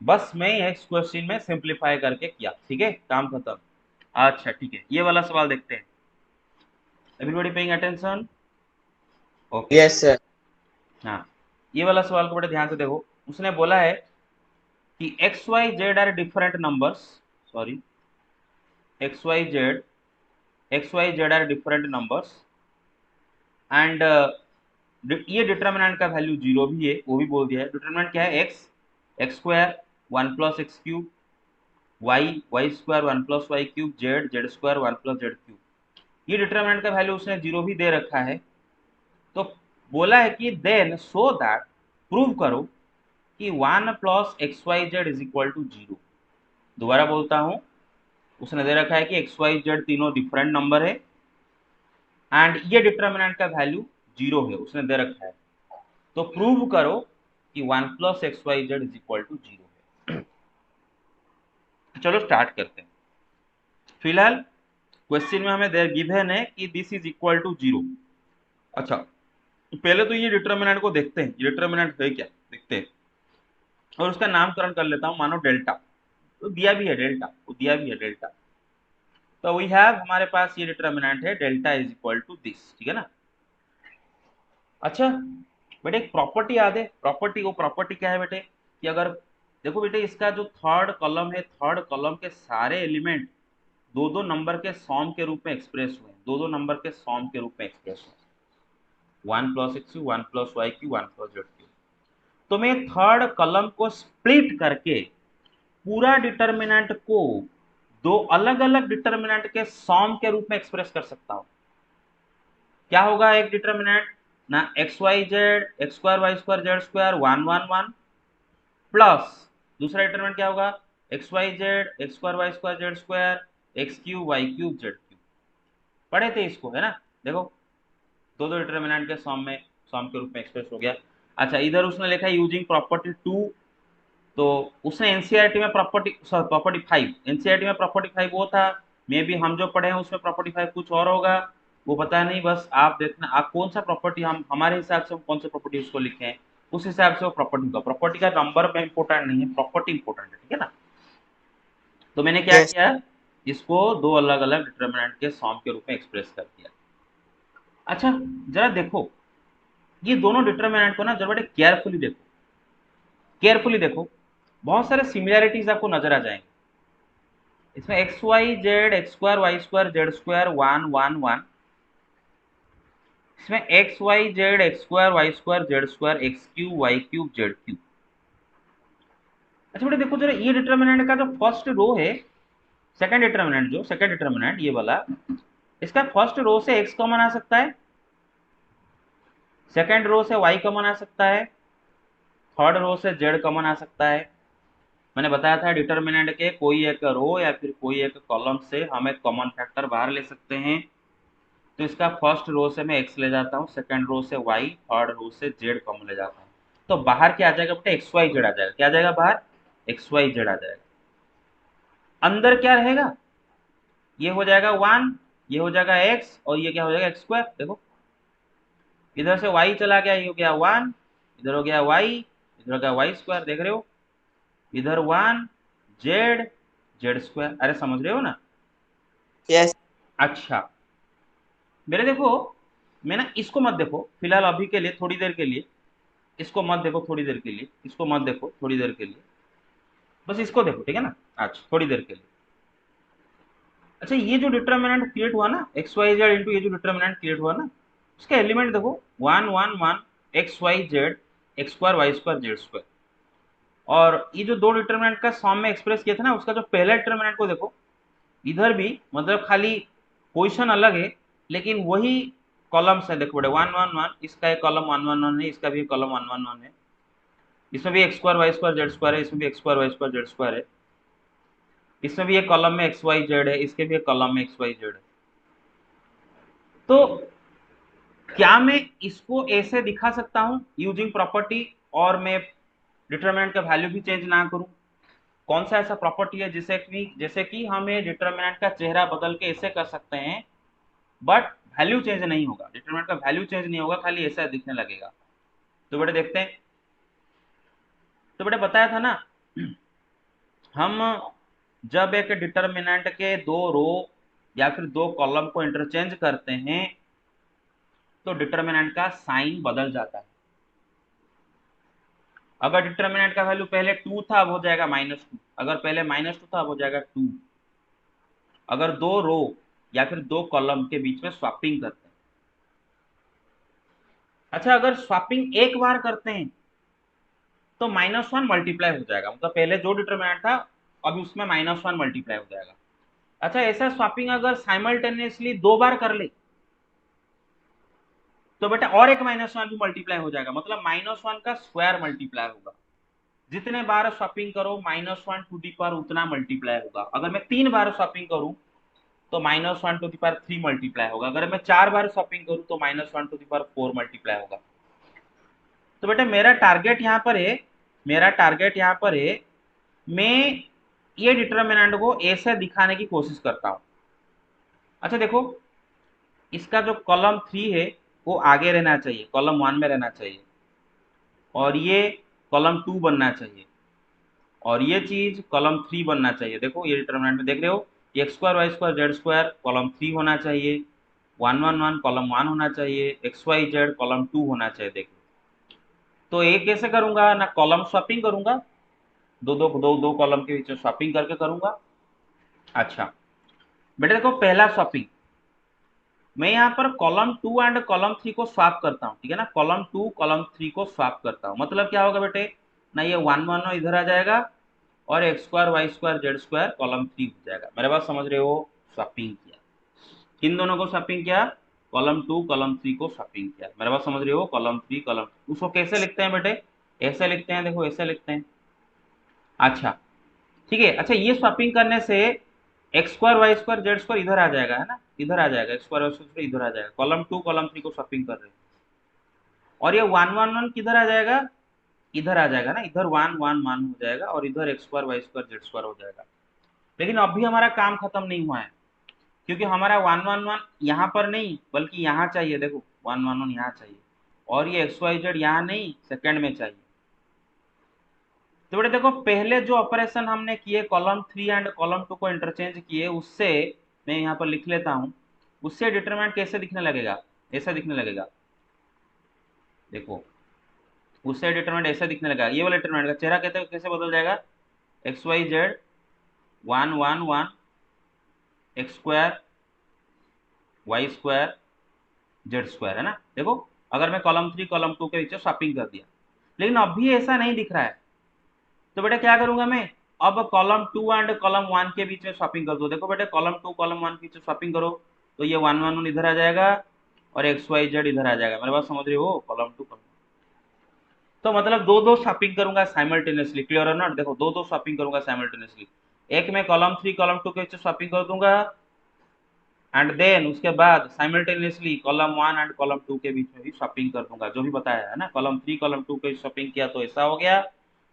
A: बस मैं इस क्वेश्चन में सिंप्लीफाई करके किया, ठीक है, काम खत्म। अच्छा ठीक है, ये वाला सवाल देखते हैं, everybody paying attention, okay.
B: Yes sir.
A: हाँ, ये वाला सवाल को बड़े ध्यान से देखो, उसने बोला है कि x Y Z are different numbers, sorry X Y Z, x Y Z are different numbers and ये डिटर्मिनेंट का वैल्यू जीरो भी है, वो भी बोल दिया है। डिटर्मिनेंट क्या है, X X square one plus X cube, Y Y square one plus Y cube, Z Z square one plus Z cube. ये डिटर्मिनेंट का वैल्यू उसने जीरो भी दे रखा है। तो बोला है कि देन सो दैट प्रूव करो कि 1 plus x Y Z is equal to 0। दोबारा बोलता हूं, उसने दे रखा है कि एक्स वाई जेड तीनों डिफरेंट नंबर है एंड ये डिटर्मिनेंट का वैल्यू 0 है, उसने दे रखा है। तो प्रूव करो कि 1 plus x Y Z is equal to 0 है। चलो स्टार्ट करते हैं। फिलहाल क्वेश्चन में हमें देर गिवन है कि दिस इज इक्वल टू 0। अच्छा, तो पहले तो ये डिटर्मिनेंट को देखते हैं, ये डिटर्मिनेंट है क्या देखते हैं, और उसका नामकरण कर लेता हूं, मानो डेल्टा। तो दिया भी है डेल्टा, वो दिया भी है डेल्टा। तो वी हैव, हमारे पास ये डिटर्मिनेंट है delta is equal to this, ठीक है ना। अच्छा बेटे, एक प्रॉपर्टी याद है, प्रॉपर्टी, वो प्रॉपर्टी क्या है बेटे, कि अगर देखो बेटे, इसका जो थर्ड कॉलम है, थर्ड कॉलम के सारे एलिमेंट दो दो नंबर के सॉम के रूप में एक्सप्रेस हुए, दो दो नंबर के सॉम के रूप में एक्सप्रेस हुए, 1 plus X cube, 1 plus Y cube, 1 plus Z cube. तो मैं थर्ड कॉलम को स्प्लिट करके पूरा डिटर्मिनेंट को दो अलग अलग डिटर्मिनेंट के सॉम के रूप में एक्सप्रेस कर सकता हूं। क्या होगा एक डिटर्मिनेंट ना, x Y Z x square y square z square 1 1 1 plus दूसरा डिटर्मिनेंट क्या होगा, x Y Z x square y square z square x cube y cube z cube. पढ़े थे इसको, है ना। देखो दो दो डिटर्मिनेंट के सॉम के रूप में एक्सप्रेस हो गया। अच्छा, इधर उसने लिखा है यूजिंग प्रॉपर्टी 2। तो उसने एनसीईआरटी में प्रॉपर्टी 5, एनसीईआरटी में प्रॉपर्टी 5 वो था, मे बी हम जो पढ़े हैं उसमें प्रॉपर्टी 5 कुछ और होगा, वो पता नहीं। बस आप देखना आप कौन सा प्रॉपर्टी, हम हमारे हिसाब से हम कौन सा प्रॉपर्टी उसको लिखे हैं, उस हिसाब से वो प्रॉपर्टी का नंबर में इंपॉर्टेंट नहीं है, प्रॉपर्टी इंपॉर्टेंट है, ठीक है ना। तो मैंने क्या
B: yes,
A: किया, इसको दो अलग अलग डिटर्मिनेंट के सॉम के रूप में एक्सप्रेस कर दिया। अच्छा जरा देखो, ये दोनों डिटर्मिनेंट को ना जरा बड़े केयरफुली देखो, केयरफुली देखो, बहुत सारे सिमिलैरिटीज आपको नजर आ जाएंगे इसमें। X Y Z x square y square z square 1 1 1, इसमें x Y Z x square y square z square x cube y cube z cube. अच्छा बेटा देखो जरा, ये डिटर्मिनेंट का जो फर्स्ट रो है, सेकंड डिटर्मिनेंट, जो सेकंड डिटर्मिनेंट ये वाला, इसका फर्स्ट रो से एक्स कॉमन आ सकता है, सेकंड रो से वाई कॉमन आ सकता है, थर्ड रो से जेड कॉमन आ सकता है। मैंने बताया था डिटर्मिनेंट के कोई एक रो या फिर कोई एक कॉलम से हम एक कॉमन फैक्टर बाहर ले सकते हैं। तो इसका फर्स्ट रो से मैं एक्स ले जाता हूँ, सेकंड रो से वाई, थर्ड रो से जेड कॉमन ले जाता हूँ। तो बाहर क्या आ जाएगा बेटा, एक्स वाई जेड आ जाएगा। क्या आ जाएगा बाहर, एक्स वाई जेड आ जाएगा। अंदर क्या रहेगा, ये हो जाएगा 1, ये हो जाएगा एक्स, और ये क्या हो जाएगा एक्स स्क्वायर। देखो इधर से y चला गया, ये हो गया 1, इधर हो गया y, इधर हो गया वाई स्क्वायर, देख रहे हो, इधर 1 जेड जेड स्क्वायर। अरे समझ रहे हो ना।
B: yes,
A: अच्छा मेरे देखो, मैं ना इसको मत देखो फिलहाल, अभी के लिए थोड़ी देर के लिए इसको मत देखो, थोड़ी देर के लिए इसको मत देखो, थोड़ी देर के लिए बस इसको देखो, ठीक है ना, आज थोड़ी देर के लिए। अच्छा ये जो डिटर्मिनेंट क्रिएट हुआ ना, एक्स वाई जेड इंटू ये जो डिटर्मिनेंट क्रिएट हुआ ना, उसका एलिमेंट देखो 1 1 1 x Y Z x square y square z square. और ये जो दो डिटर्मिनेंट का सॉम में एक्सप्रेस किया था ना, उसका जो पहला डिटर्मिनेंट को देखो, इधर भी मतलब खाली पोजीशन अलग है लेकिन वही कॉलम्स है। देखो बेटे 1 1 1, इसका एक कॉलम 1 1 1 है, इसका भी एक कॉलम 1 1 1 है, इसमें भी x square y square z square है, इसमें भी x square y square z square है, इसमें भी एक कॉलम में एक्स वाई जेड है, इसके भी एक कॉलम में एक्स वाई जेड है। तो क्या मैं इसको ऐसे दिखा सकता हूं यूजिंग प्रॉपर्टी, और मैं डिटरमिनेंट का वैल्यू भी चेंज ना करूं? कौन सा ऐसा प्रॉपर्टी है जैसे कि हम ये डिटरमिनेंट का चेहरा बदल के ऐसे कर सकते हैं, बट वैल्यू चेंज नहीं होगा, डिटरमिनेंट का वैल्यू चेंज नहीं होगा, खाली ऐसा दिखने लगेगा। तो बेटे देखते हैं। तो बेटे बताया था ना, हम जब एक डिटरमिनेंट के दो रो या फिर दो कॉलम को इंटरचेंज करते हैं तो डिटरमिनेंट का साइन बदल जाता है। अगर डिटरमिनेंट का वैल्यू पहले 2 था अब हो जाएगा -2, अगर पहले -2 था अब हो जाएगा 2, अगर दो रो या फिर दो कॉलम के बीच में स्वैपिंग करते हैं। अच्छा अगर स्वैपिंग एक बार करते हैं तो -1 मल्टीप्लाई हो जाएगा, मतलब पहले जो डिटरमिनेंट था अभी उसमें -1 मल्टीप्लाई हो जाएगा। अच्छा ऐसा स्वैपिंग अगर साइमल्टेनियसली दो बार कर ले तो बेटा और एक -1 भी मल्टीप्लाई हो जाएगा, मतलब -1 का स्क्वायर मल्टीप्लाई होगा। जितने बार स्वैपिंग करो -1 टू दी पावर उतना मल्टीप्लाई होगा। अगर मैं 3 बार स्वैपिंग करूं तो -1 टू दी पावर 3 मल्टीप्लाई होगा। अगर मैं 4 बार स्वैपिंग करूं तो -1 टू दी पावर 4 मल्टीप्लाई होगा। तो बेटा मेरा टारगेट यहाँ पर है, मेरा टारगेट यहाँ पर है, मैं ये डिटर्मिनेंट को ऐसे दिखाने की कोशिश करता हूँ। अच्छा देखो, इसका जो कॉलम 3 है वो आगे रहना चाहिए, कॉलम 1 में रहना चाहिए, और ये कॉलम 2 बनना चाहिए, और ये चीज कॉलम 3 बनना चाहिए। देखो ये डिटर्मिनेंट में देख रहे हो, x square y square z square column 3 होना चाहिए, 1 1 1 कॉलम 1 होना चाहिए, एक्स वाई जेड कॉलम 2 होना चाहिए। देखो तो ये कैसे करूंगा ना, कॉलम स्वैपिंग करूंगा, दो कॉलम के बीच में स्वैपिंग करके करूंगा। अच्छा बेटा देखो, पहला स्वैपिंग मैं यहाँ पर कॉलम 2 एंड कॉलम 3 को स्वैप करता हूँ, ठीक है ना, कॉलम 2 कॉलम 3 को स्वैप करता हूँ। मतलब क्या होगा बेटे ना, ये 1 1 इधर आ जाएगा और x square y square z square column 3 हो जाएगा। मेरे बात समझ रहे हो, स्वैपिंग किया, किन दोनों को स्वैपिंग किया, कॉलम 2 कॉलम 3 को स्वैपिंग किया। मेरे बात समझ रहे हो, कॉलम 3 कॉलम, उसको कैसे लिखते हैं बेटे, ऐसे लिखते हैं, देखो ऐसे लिखते हैं। अच्छा ठीक है, अच्छा ये स्वैपिंग करने से x square y square z square इधर आ जाएगा, है ना, इधर आ जाएगा, एक्स स्क्वायर वाई स्क्वायर इधर आ जाएगा, कॉलम 2 कॉलम 3 को स्वैपिंग कर रहे हैं। और ये 1 1 1 किधर आ जाएगा, इधर आ जाएगा ना, इधर 1 1 1 हो जाएगा और इधर x square y square z square हो जाएगा। लेकिन अभी हमारा काम खत्म नहीं हुआ है, क्योंकि हमारा 1 1 1 यहाँ पर नहीं बल्कि यहाँ चाहिए। देखो 1 1 1 यहाँ चाहिए, और ये एक्स वाई जेड यहाँ नहीं, सेकंड में चाहिए। तो बेटे देखो, पहले जो ऑपरेशन हमने किए कॉलम 3 एंड कॉलम 2 को इंटरचेंज किए, उससे मैं यहाँ पर लिख लेता हूँ, उससे डिटरमिनेंट कैसे दिखने लगेगा, ऐसा दिखने लगेगा। देखो उससे डिटरमिनेंट ऐसा दिखने लगेगा, ये वाला डिटरमिनेंट का चेहरा कैसे कैसे बदल जाएगा, x Y z 1 1 1 x square y square z square, है ना। देखो अगर मैं कॉलम 3 कॉलम 2 के बीच स्वैपिंग कर दिया, लेकिन अभी ऐसा नहीं दिख रहा है। तो बेटा क्या करूंगा मैं, अब कॉलम 2 एंड कॉलम 1 के बीच में स्वैपिंग कर दो। देखो बेटा कॉलम 2 कॉलम 1 के बीच में स्वैपिंग करो तो ये 1 1 1 इधर आ जाएगा और एक्स वाई जेड इधर आ जाएगा। मेरे बात समझ रहे हो, कॉलम 2 कॉलम, तो मतलब दो दो स्वैपिंग करूंगा साइमल्टेनियसली, क्लियर और नॉट। देखो दो दो स्वैपिंग करूंगा साइमल्टेनियसली, एक में कॉलम 3 कॉलम 2 के बीच स्वैपिंग कर दूंगा, एंड देन उसके बाद साइमल्टेनियसली कॉलम 1 एंड कॉलम 2 के बीच में भी स्वैपिंग कर दूंगा, जो भी बताया है ना। कॉलम 3 कॉलम 2 के स्वैपिंग किया तो ऐसा हो गया,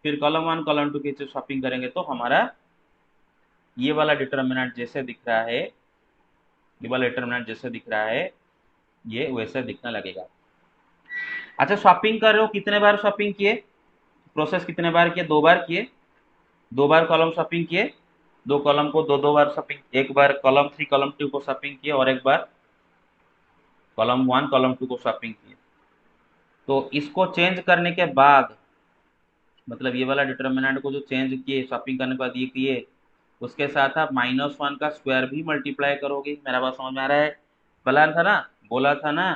A: फिर कॉलम 1 कॉलम 2 के स्वैपिंग करेंगे तो हमारा ये वाला डिटर्मिनेंट जैसे दिख रहा है, ये वाला डिटर्मिनेंट जैसे दिख रहा है, ये वैसे दिखने लगेगा। अच्छा स्वैपिंग कर रहे हो, कितने बार स्वैपिंग किए, प्रोसेस कितने बार किए, 2 बार किए, 2 बार कॉलम स्वैपिंग किए, दो कॉलम को दो दो बार स्वैपिंग, एक बार कॉलम 3 कॉलम 2 को स्वैपिंग किए और एक बार कॉलम 1 कॉलम 2 को स्वैपिंग किए। तो इसको चेंज करने के बाद, मतलब ये वाला डिटर्मिनेंट को जो चेंज किए स्वैपिंग करने के बाद ये किए, उसके साथ आप -1 का स्क्वायर भी मल्टीप्लाई करोगे। मेरा बात समझ में आ रहा है, बोला था ना, बोला था ना,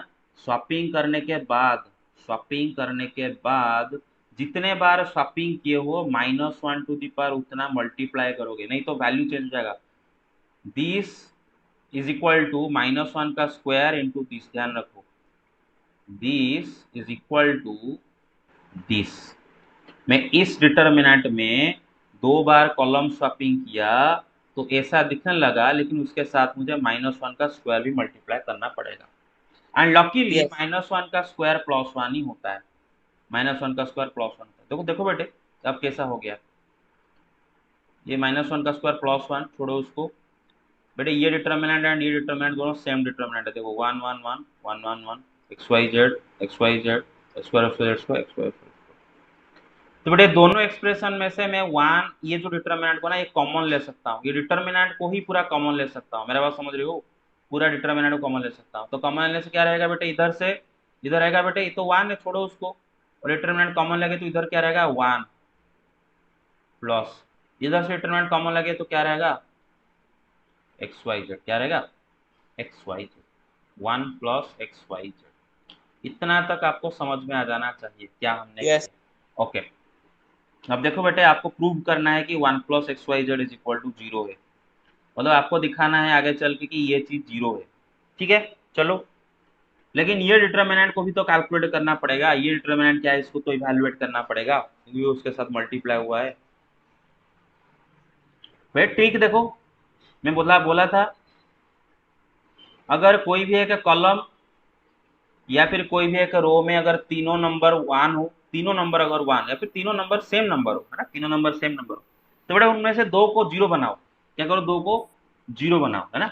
A: स्वैपिंग करने के बाद, स्वैपिंग करने के बाद जितने बार स्वैपिंग किए हो -1 टू दी पावर उतना मल्टीप्लाई करोगे, नहीं तो वैल्यू चेंज हो जाएगा। दिस इज इक्वल टू -1 का स्क्वायर इंटू दिस, ध्यान रखो, this is equal to this. मैं इस डिटर्मिनेंट में 2 बार कॉलम स्वैपिंग किया तो ऐसा दिखने लगा, लेकिन उसके साथ मुझे -1 का स्क्वायर भी मल्टीप्लाई करना पड़ेगा। एंड लकीली
B: यस
A: -1 का स्क्वायर +1 ही होता है, -1 का स्क्वायर +1। देखो देखो बेटे अब कैसा हो गया, ये -1 का स्क्वायर +1, छोड़ो उसको बेटे, ये डिटर्मिनेंट एंड ये डिटर्मिनेंट दोनों सेम डिटर्मिनेंट है। देखो 1 1 1 x Y Z x square z square x y. तो बेटे दोनों एक्सप्रेशन में से मैं वन, ये जो डिटर्मिनेंट को ना ये कॉमन ले सकता हूँ, ये डिटर्मिनेंट को ही पूरा कॉमन ले सकता हूँ। मेरा बात समझ रहे हो, पूरा डिटर्मिनेंट को कॉमन ले सकता हूँ। तो कॉमन लेने से क्या रहेगा बेटे, इधर से इधर रहेगा बेटे, ये तो 1 है, छोड़ो उसको, और डिटर्मिनेंट कॉमन लगे तो इधर क्या रहेगा 1 प्लस, इधर से डिटर्मिनेंट कॉमन लगे तो क्या रहेगा एक्स वाई जेड, क्या रहेगा x Y z, 1 plus x Y z. इतना तक आपको समझ में आ जाना चाहिए क्या हमने
B: यस
A: किया। ओके अब देखो बेटे, आपको प्रूव करना है कि 1 plus x Y Z is equal to 0 है, मतलब आपको दिखाना है आगे चल के कि ये चीज 0 है। ठीक है चलो लेकिन ये डिटर्मिनेंट को भी तो कैलकुलेट करना पड़ेगा, ये डिटर्मिनेंट क्या है इसको तो इवैल्यूएट करना पड़ेगा क्योंकि उसके साथ मल्टीप्लाई हुआ है। भाई ठीक, देखो मैं बोला बोला था अगर कोई भी एक कॉलम या फिर कोई भी एक रो में अगर तीनों नंबर वन हो, तीनों नंबर अगर वन या फिर तीनों नंबर सेम नंबर हो, है ना, तीनों नंबर सेम नंबर हो, तो बेटा उनमें से दो को जीरो बनाओ। क्या करो, दो को जीरो बनाओ, है ना।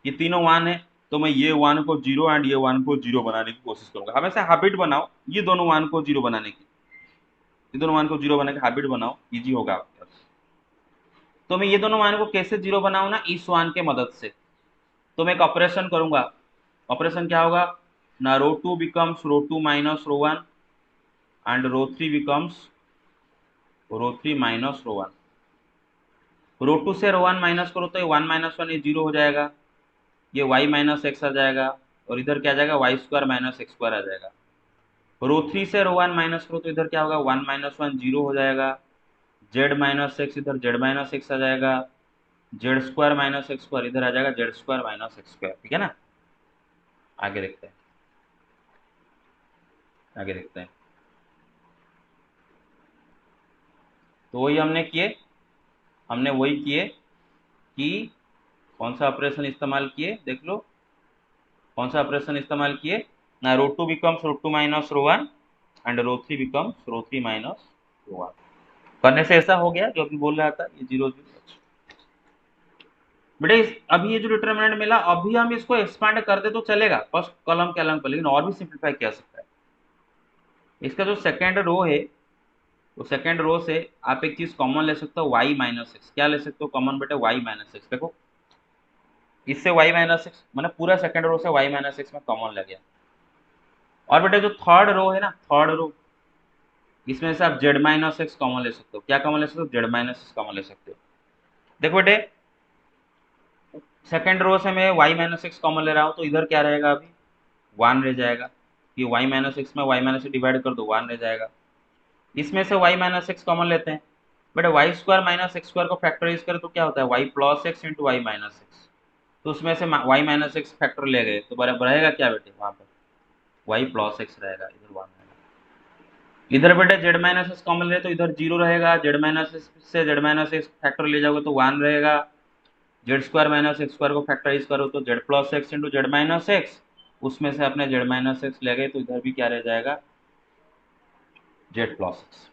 A: ये तीनों वन है तो मैं ये वन को जीरो एंड ये वन को जीरो बनाने की कोशिश करूंगा। हमेशा हैबिट बनाओ ये दोनों वन को जीरो बनाने की, ये दोनों वन को जीरो बनाने की हैबिट बनाओ, इजी होगा आपके पास। तो मैं ये दोनों वन को कैसे जीरो बनाऊं ना, इस वन के मदद से। तो मैं एक ऑपरेशन करूंगा। ऑपरेशन क्या होगा ना, row two becomes row two minus row one and row three becomes row three minus row one. Row two से रो वन माइनस करो तो ये वन माइनस वन ये जीरो हो जाएगा, ये वाई माइनस एक्स आ जाएगा, और इधर क्या आ जाएगा Y square minus x square आ जाएगा। रो थ्री से रो वन माइनस करो तो इधर क्या होगा वन माइनस वन जीरो हो जाएगा, जेड माइनस एक्स इधर जेड माइनस एक्स आ जाएगा, Z square minus x square इधर आ जाएगा Z square minus x square. ठीक है ना, आगे देखते हैं, आगे देखते हैं। तो वही हमने किए, हमने वही किए कि कौन सा ऑपरेशन इस्तेमाल किए, देख लो कौन सा ऑपरेशन इस्तेमाल किए ना, row two becomes row two minus row one and row three becomes row three minus row one. करने से ऐसा हो गया जो अभी बोल रहा था ये जीरो जीरो। बेटे अभी ये जो डिटरमिनेंट मिला अभी हम इसको एक्सपांड कर दे तो चलेगा फर्स्ट कॉलम के अलग पर, लेकिन और भी सिंप्लीफाई किया सकता है। इसका जो सेकेंड रो है, तो सेकेंड रो से आप एक चीज कॉमन ले सकते हो वाई माइनस एक्स। क्या ले सकते हो कॉमन बेटे, वाई माइनस एक्स। देखो इससे वाई माइनस एक्स मैंने पूरा सेकेंड रो से वाई माइनस एक्स में कॉमन ले गया। और बेटे जो थर्ड रो है ना, थर्ड रो इसमें से आप जेड माइनस एक्स कॉमन ले सकते हो। क्या कॉमन ले सकते हो, जेड माइनस एक्स कॉमन ले सकते हो। देखो बेटे सेकेंड रो से मैं वाई माइनस एक्स कॉमन ले रहा हूँ तो इधर क्या रहेगा अभी वन रह जाएगा, ये वाई माइनस एक्स में वाई माइनस से डिवाइड कर दो वन रह जाएगा। इसमें से वाई माइनस एक्स कॉमन लेते हैं, but y square minus x square को फैक्टराइज करें तो क्या होता है y plus x into y minus x. तो उसमें से वाई माइनस एक्स फैक्टर ले गए तो बराबर रहेगा क्या बेटे वहां पर वाई प्लस एक्स रहेगा, इधर वन रहेगा। इधर बेटे जेड माइनस एक्स कॉमन ले तो इधर जीरो रहेगा, जेड माइनस एक्स से जेड माइनस एक्स फैक्टर ले जाओगे तो वन रहेगा, Z square minus x square को फैक्टराइज करो तो Z plus x into Z minus x, उसमें से अपने जेड माइनस एक्स ले गए तो इधर भी क्या रह जाएगा जेड प्लस एक्स।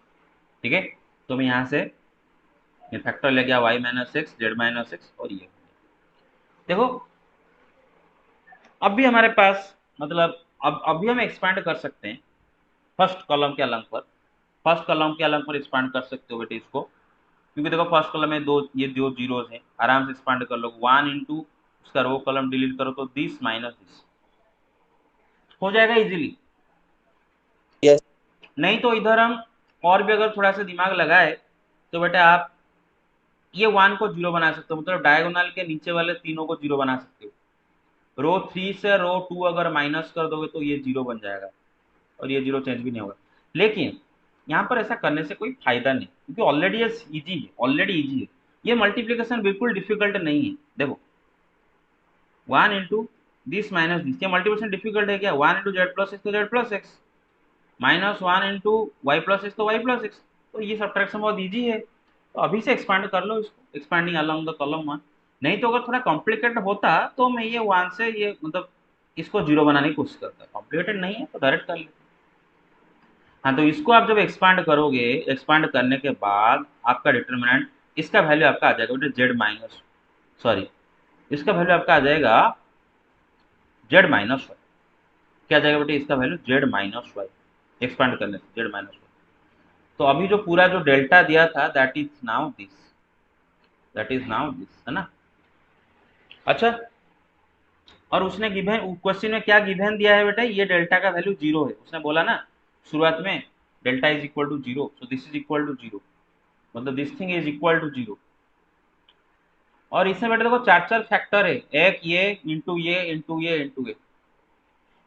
A: ठीक है, तो मैं यहाँ से ये फैक्टर ले गया y minus x z minus x और ये देखो अब भी हमारे पास मतलब अब अभी हम एक्सपांड कर सकते हैं फर्स्ट कॉलम के अलंग पर, फर्स्ट कॉलम के अलंग पर एक्सपांड कर सकते हो बेटे इसको, क्योंकि देखो फर्स्ट कॉलम में दो ये दो जीरोस हैं, आराम से एक्सपांड कर लो वन इंटू उसका रो कॉलम डिलीट करो तो दिस माइनस दिस हो जाएगा इजीली।
B: यस
A: नहीं तो इधर हम और भी अगर थोड़ा सा दिमाग लगाए तो बेटा आप ये वन को जीरो बना सकते हो, मतलब डायगोनल के नीचे वाले तीनों को जीरो बना सकते हो। रो थ्री से रो टू अगर माइनस कर दोगे तो ये जीरो बन जाएगा और ये जीरो चेंज भी नहीं होगा। लेकिन यहाँ पर ऐसा करने से कोई फायदा नहीं क्योंकि ऑलरेडी ये इजी है, ऑलरेडी इजी है। ये मल्टीप्लीकेशन बिल्कुल डिफिकल्ट नहीं है। देखो one into this minus this, ये मल्टीप्लिकेशन डिफिकल्ट है क्या, one into Z plus X तो Z plus X, minus one into Y plus X तो वाई प्लस एक्स। तो ये सब्ट्रैक्शन बहुत ईजी है, तो अभी से एक्सपांड कर लो इसको, expanding along the column one. नहीं तो अगर थोड़ा कॉम्प्लिकेटेड होता तो मैं ये वन से ये मतलब इसको जीरो बनाने की कोशिश करता, कॉम्प्लिकेटेड नहीं है तो डायरेक्ट कर लेते। हाँ तो इसको आप जब एक्सपांड करोगे, एक्सपांड करने के बाद आपका डिटर्मिनेंट इसका वैल्यू आपका आ जाएगा बेटे जेड माइनस, सॉरी इसका वैल्यू आपका आ जाएगा जेड माइनस वाई। क्या आ जाएगा बेटे इसका value Z minus Y, expand करने से जेड माइनस वाई। तो अभी जो पूरा जो डेल्टा दिया था that is now this, that is now this, है ना। अच्छा और उसने गिवन क्वेश्चन में क्या गिवन दिया है बेटा, ये डेल्टा का वैल्यू जीरो है, उसने बोला ना शुरुआत में delta is equal to zero, so this is equal to zero, मतलब this thing is equal to zero. और इसमें बेटा देखो चार चार फैक्टर है, एक ये इंटू ये इंटू ये इंटू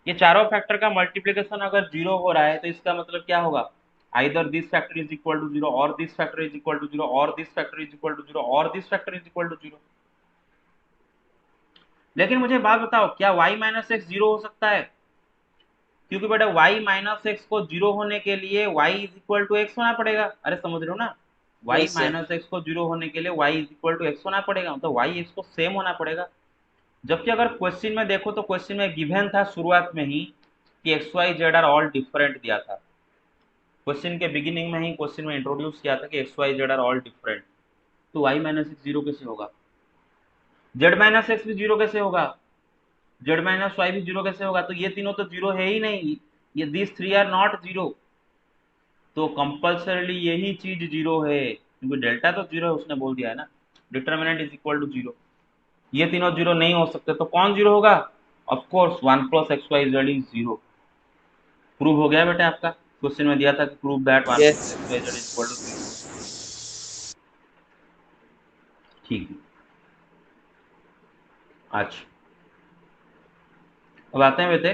A: ये चारों फैक्टर का मल्टीप्लीकेशन अगर जीरो हो रहा है तो इसका मतलब क्या होगा, either this factor is equal to zero और this factor is equal to zero और this factor is equal to zero और this factor is equal to zero. लेकिन मुझे बात बताओ क्या y माइनस एक्स जीरो हो सकता है, क्योंकि बेटा y माइनस एक्स को जीरो होने के लिए y is equal to x होना पड़ेगा। अरे समझ रहे हो ना, y
B: yes sir,
A: minus x को जीरो होने के लिए y is equal to x होना पड़ेगा, मतलब y एक्स को सेम होना पड़ेगा। जबकि अगर क्वेश्चन में देखो तो क्वेश्चन में गिवन था शुरुआत में ही कि x Y Z are all different दिया था। क्वेश्चन के बिगिनिंग में ही क्वेश्चन में इंट्रोड्यूस किया था कि x Y Z are all different. तो वाई माइनस एक्स जीरो कैसे होगा, जेड माइनस एक्स भी जीरो कैसे होगा, जेड माइनस वाई भी जीरो कैसे होगा, तो ये तीनों तो जीरो है ही नहीं, ये this three are not zero. तो कंपल्सरीली यही चीज जीरो है, क्योंकि डेल्टा तो जीरो है, उसने बोल दिया है ना, determinant is equal to zero. ये तीनों जीरो नहीं हो सकते, तो कौन जीरो होगा, of course one plus x Y Z is zero. Prove हो गया बेटा आपका, क्वेश्चन में दिया था कि prove that one plus
B: yes,
A: x Y Z is equal to zero. ठीक है। अच्छा, अब आते हैं बेटे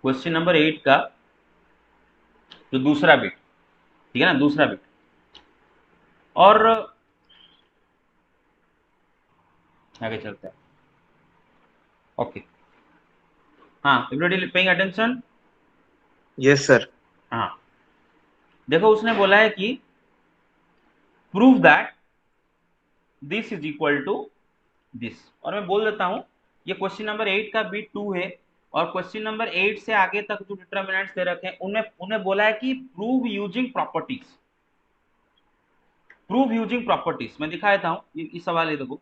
A: क्वेश्चन नंबर 8 का जो दूसरा बिट, ठीक है ना, दूसरा बिट। और आगे चलते हैं। ओके, हाँ everybody paying attention.
B: yes sir,
A: हाँ, देखो उसने बोला है कि prove that this is equal to this. और मैं बोल देता हूं ये क्वेश्चन नंबर 8 का बिट 2 है, और क्वेश्चन नंबर 8 से आगे तक जो डिटर्मिनेंट्स दे रखे हैं उन्हें उन्हें बोला है कि prove using properties. Prove using properties मैं दिखा देता हूं, ये सवाल है, देखो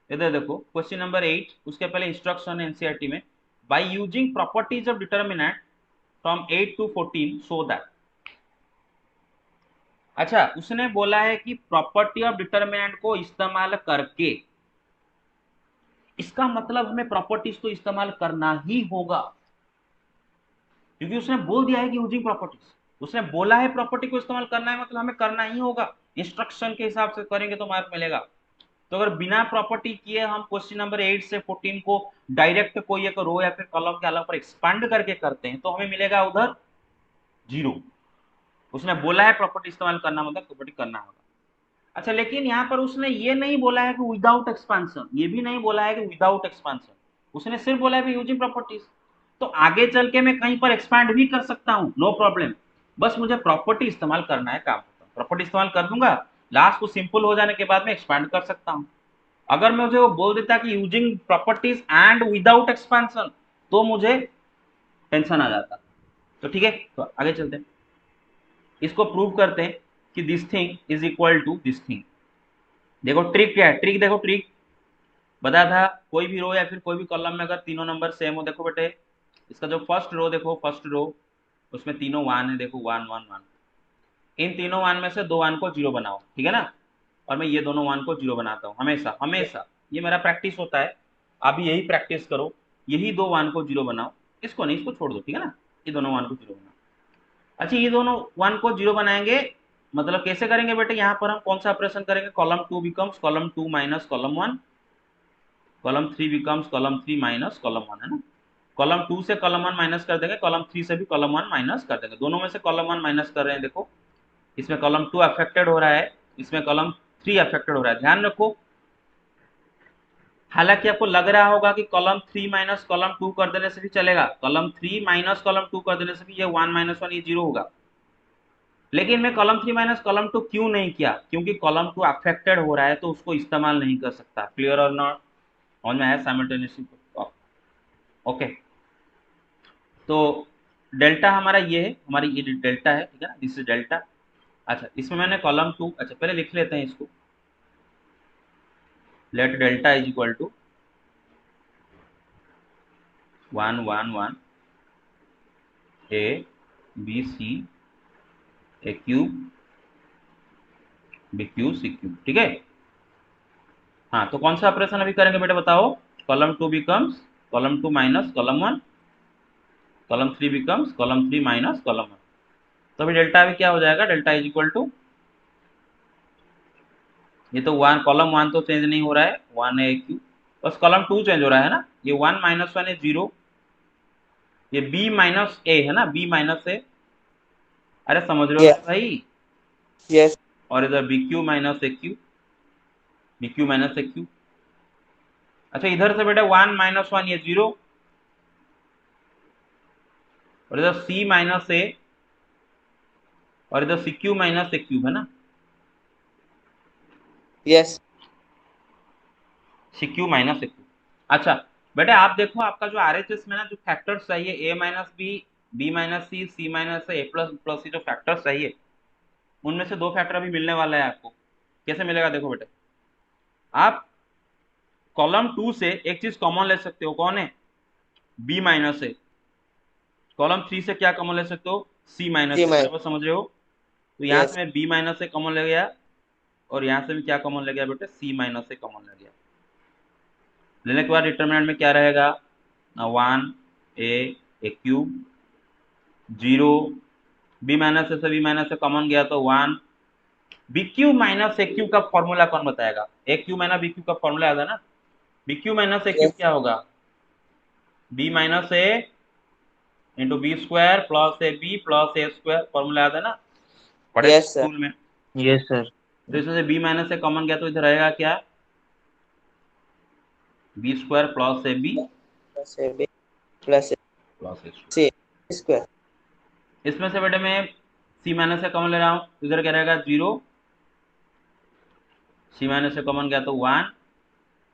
A: इधर देखो क्वेश्चन नंबर 8, उसके पहले इंस्ट्रक्शन है एनसीईआरटी में, by using properties of determinant from 8 to 14 so that. अच्छा, उसने बोला है कि प्रॉपर्टी ऑफ डिटर्मिनेंट को इस्तेमाल करके, इसका मतलब हमें प्रॉपर्टीज तो इस्तेमाल करना ही होगा, क्योंकि उसने बोल दिया है कि यूजिंग प्रॉपर्टीज, उसने बोला है प्रॉपर्टी को इस्तेमाल करना है, मतलब हमें करना ही होगा। इंस्ट्रक्शन के हिसाब से करेंगे तो मार्क मिलेगा। तो अगर बिना प्रॉपर्टी किए हम क्वेश्चन नंबर 8 से 14 को डायरेक्ट कोई एक रो या फिर कॉलम के अलग पर एक्सपांड करके करते हैं तो हमें मिलेगा उधर जीरो। उसने बोला है प्रॉपर्टी इस्तेमाल करना, मतलब प्रॉपर्टी करना होगा। अच्छा, लेकिन यहाँ पर उसने ये नहीं बोला है कि विदाउट एक्सपांशन, ये भी नहीं बोला है कि विदाउट एक्सपांशन, उसने सिर्फ बोला है कि यूजिंग प्रॉपर्टीज। तो आगे चल के मैं कहीं पर एक्सपैंड भी कर सकता हूँ, नो प्रॉब्लम, बस मुझे प्रॉपर्टी इस्तेमाल करना है, काम होता है प्रॉपर्टी इस्तेमाल कर दूंगा, लास्ट को सिंपल हो जाने के बाद में एक्सपैंड कर सकता हूँ। अगर मुझे वो बोल देता कि using properties and without expansion, तो मुझे टेंशन आ जाता। तो ठीक है, तो आगे चलते हैं, इसको प्रूव करते हैं कि this thing is equal to this thing. देखो ट्रिक क्या है, ट्रिक देखो, ट्रिक बताया था, कोई भी रो या फिर कोई भी कॉलम में अगर तीनों नंबर सेम हो, देखो बेटे इसका जो फर्स्ट रो देखो, फर्स्ट रो उसमें तीनों वन है, देखो वन वन वन, इन तीनों वन में से दो वन को जीरो बनाओ, ठीक है ना, और मैं ये दोनों वन को जीरो बनाता हूँ हमेशा हमेशा, ये मेरा प्रैक्टिस होता है, आप भी यही प्रैक्टिस करो, यही दो वन को जीरो बनाओ, इसको नहीं, इसको छोड़ दो, ठीक है ना, ये दोनों वन को जीरो बनाओ। अच्छा, ये दोनों वन को जीरो बनाएंगे, मतलब कैसे करेंगे बेटे, यहाँ पर हम कौन सा ऑपरेशन करेंगे, column to becomes column to minus column one, column three becomes column three minus column one, है ना, कॉलम टू से कॉलम वन माइनस कर देंगे, कॉलम थ्री से भी कॉलम वन माइनस कर देंगे, दोनों में से कॉलम वन माइनस कर रहे हैं, देखो इसमें कॉलम टू अफेक्टेड हो रहा है, इसमें कॉलम थ्री अफेक्टेड हो रहा है, ध्यान रखो। हालांकि आपको लग रहा होगा कि column three minus column to कर देने से भी चलेगा, column three minus column to कर देने से भी ये वन माइनस वन ये जीरो होगा, लेकिन मैं column three minus column to क्यों नहीं किया, क्योंकि कॉलम टू अफेक्टेड हो रहा है तो उसको इस्तेमाल नहीं कर सकता। क्लियर और नॉट, समझ में आया साइमल्टेनियसली, ओके। तो डेल्टा हमारा ये है, हमारी ये डेल्टा है, ठीक है ना, दिस इज डेल्टा। अच्छा, इसमें मैंने कॉलम टू, अच्छा पहले लिख लेते हैं इसको, let delta is equal to one one one a b c a cube b cube c cube, ठीक है। हाँ, तो कौन सा ऑपरेशन अभी करेंगे बेटा बताओ, column to becomes column to minus column one, column three becomes column three minus column one. तो अभी डेल्टा अभी क्या हो जाएगा, डेल्टा इज इक्वल टू, ये तो वन, कॉलम वन तो चेंज नहीं हो रहा है, वन है क्यू, बस कॉलम टू चेंज हो रहा है ना, ये वन माइनस वन है जीरो, ये बी माइनस ए है ना, बी माइनस ए, अरे समझ रहे हो
B: yeah,
A: ना भाई,
B: yes,
A: और इधर B cube minus a Q, B cube minus a Q. अच्छा, इधर से बेटा वन माइनस वन ये जीरो, और इधर सी माइनस ए और इधर सी क्यू माइनस ए क्यूब है ना,
B: यस
A: सी क्यू माइनस ए क्यूब। अच्छा बेटे आप देखो आपका जो आरएचएस में ना जो फैक्टर्स चाहिए ए minus B, B minus C minus ए प्लस प्लस सी, जो फैक्टर्स चाहिए उनमें से दो फैक्टर अभी मिलने वाला है आपको। कैसे मिलेगा देखो बेटे, आप कॉलम 2 से एक चीज कॉमन ले सकते हो, कौन है, बी माइनस ए। कॉलम 3 से क्या कॉमन ले सकते हो, सी माइनस
B: जी
A: ए,
B: मैं
A: बराबर समझ रहे हो। तो यहाँ से
B: यस
A: मैं बी माइनस ए कॉमन ले गया और यहाँ से भी क्या कॉमन ले गया बेटे, सी माइनस ए कॉमन ले गया। लेने के बाद डिटर्मिनेंट में क्या रहेगा, 1 a cube, 0, b minus a से बी माइनस ए कॉमन गया तो 1, b cube minus a cube का फॉर्मूला कौन बताएगा, a cube minus b cube का फॉर्मूला याद है ना, b cube minus a cube
B: yes
A: क्या होगा, b minus A into b square plus a b plus A square, formula याद है ना, पढ़े थे
B: यस सर
A: स्कूल में।
B: यस सर
A: तो इसमें से बी माइनस ए कॉमन गया तो इधर रहेगा क्या, b square plus a b
B: plus a b plus
A: plus A
B: c square
A: square. इसमें से बेटे मैं सी माइनस ए कॉमन ले रहा हूँ, इधर क्या रहेगा 0, सी माइनस ए कॉमन गया तो 1,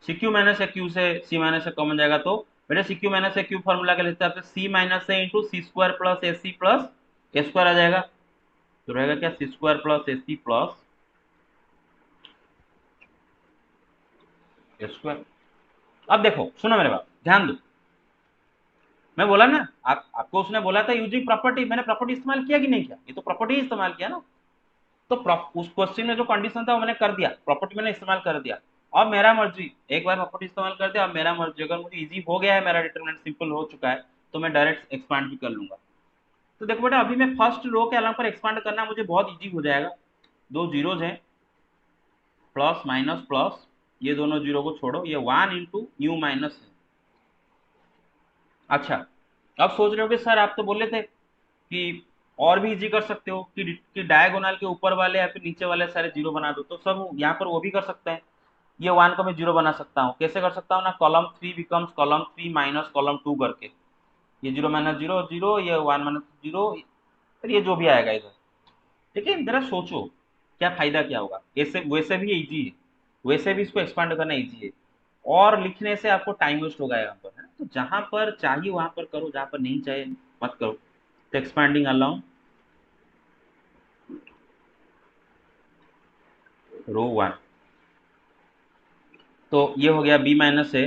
A: C Q minus a Q से सी माइनस ए कॉमन जाएगा तो बेटे C Q minus a Q formula के हिसाब से सी माइनस ए इंटू सी स्क्वायर प्लस ए सी प्लस ए स्क्वायर आ जाएगा। तो रहेगा क्या, सी स्क्वायर प्लस ए सी प्लस ए स्क्वायर। अब देखो सुनो मेरे बात, ध्यान दो, मैं बोला ना आपको उसने बोला था यूजिंग प्रॉपर्टी, मैंने प्रॉपर्टी इस्तेमाल किया कि नहीं किया, ये तो प्रॉपर्टी इस्तेमाल किया ना। तो उस क्वेश्चन में जो कंडीशन था वो मैंने कर दिया, प्रॉपर्टी मैंने इस्तेमाल कर दिया। अब मेरा मर्जी, एक बार प्रॉपर्टी इस्तेमाल कर दिया, अब मेरा मर्जी, अगर मुझे इजी हो गया है, मेरा डिटरमिनेंट सिंपल हो चुका है, तो मैं डायरेक्ट एक्सपांड भी कर लूंगा। तो देखो बेटा अभी मैं फर्स्ट रो के अलावा पर एक्सपांड करना मुझे बहुत इजी हो जाएगा। दो जीरोज हैं, प्लस माइनस प्लस, ये दोनों जीरो को छोड़ो, ये 1 इंटू न्यू माइनस है। अच्छा अब सोच रहे हो कि सर आप तो बोले थे कि और भी इजी कर सकते हो कि डायगोनल के ऊपर वाले या फिर नीचे वाले सारे जीरो बना दो, तो सब यहाँ पर वो भी कर सकते हैं। ये 1 को मैं जीरो बना सकता हूँ, कैसे कर सकता हूँ ना, column 3 becomes column 3 minus column 2 करके, ये 0 माइनस 0 0, ये 1 माइनस 0, फिर ये जो भी आएगा इधर। लेकिन जरा सोचो क्या फायदा क्या होगा, ऐसे वैसे भी इजी है, वैसे भी इसको एक्सपांड करना इजी है, और लिखने से आपको टाइम वेस्ट होगा यहाँ पर, है ना। तो जहां पर चाहिए वहां पर करो, जहां पर नहीं चाहिए मत करो। तो एक्सपांडिंग अलाउंग रो 1, तो ये हो गया बी माइनस ए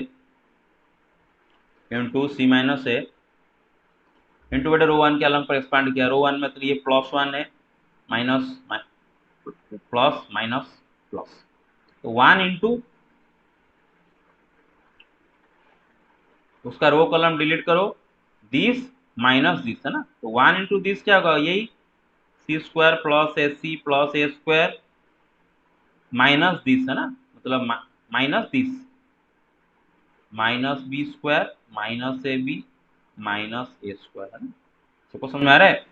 A: इंटू सी माइनस ए इंटू बेटे रो 1 के अलाउंग पर एक्सपांड किया, रो 1 में तो ये प्लस 1 है, माइनस प्लस माइनस प्लस, तो 1 इंटू उसका रो कॉलम डिलीट करो, दिस माइनस दिस, है ना। तो 1 इंटू दिस क्या होगा, यही C square plus A C plus A square minus this, है ना, मतलब minus this, minus B square minus A B minus A square, है ना। सबको समझ में आ रहा है।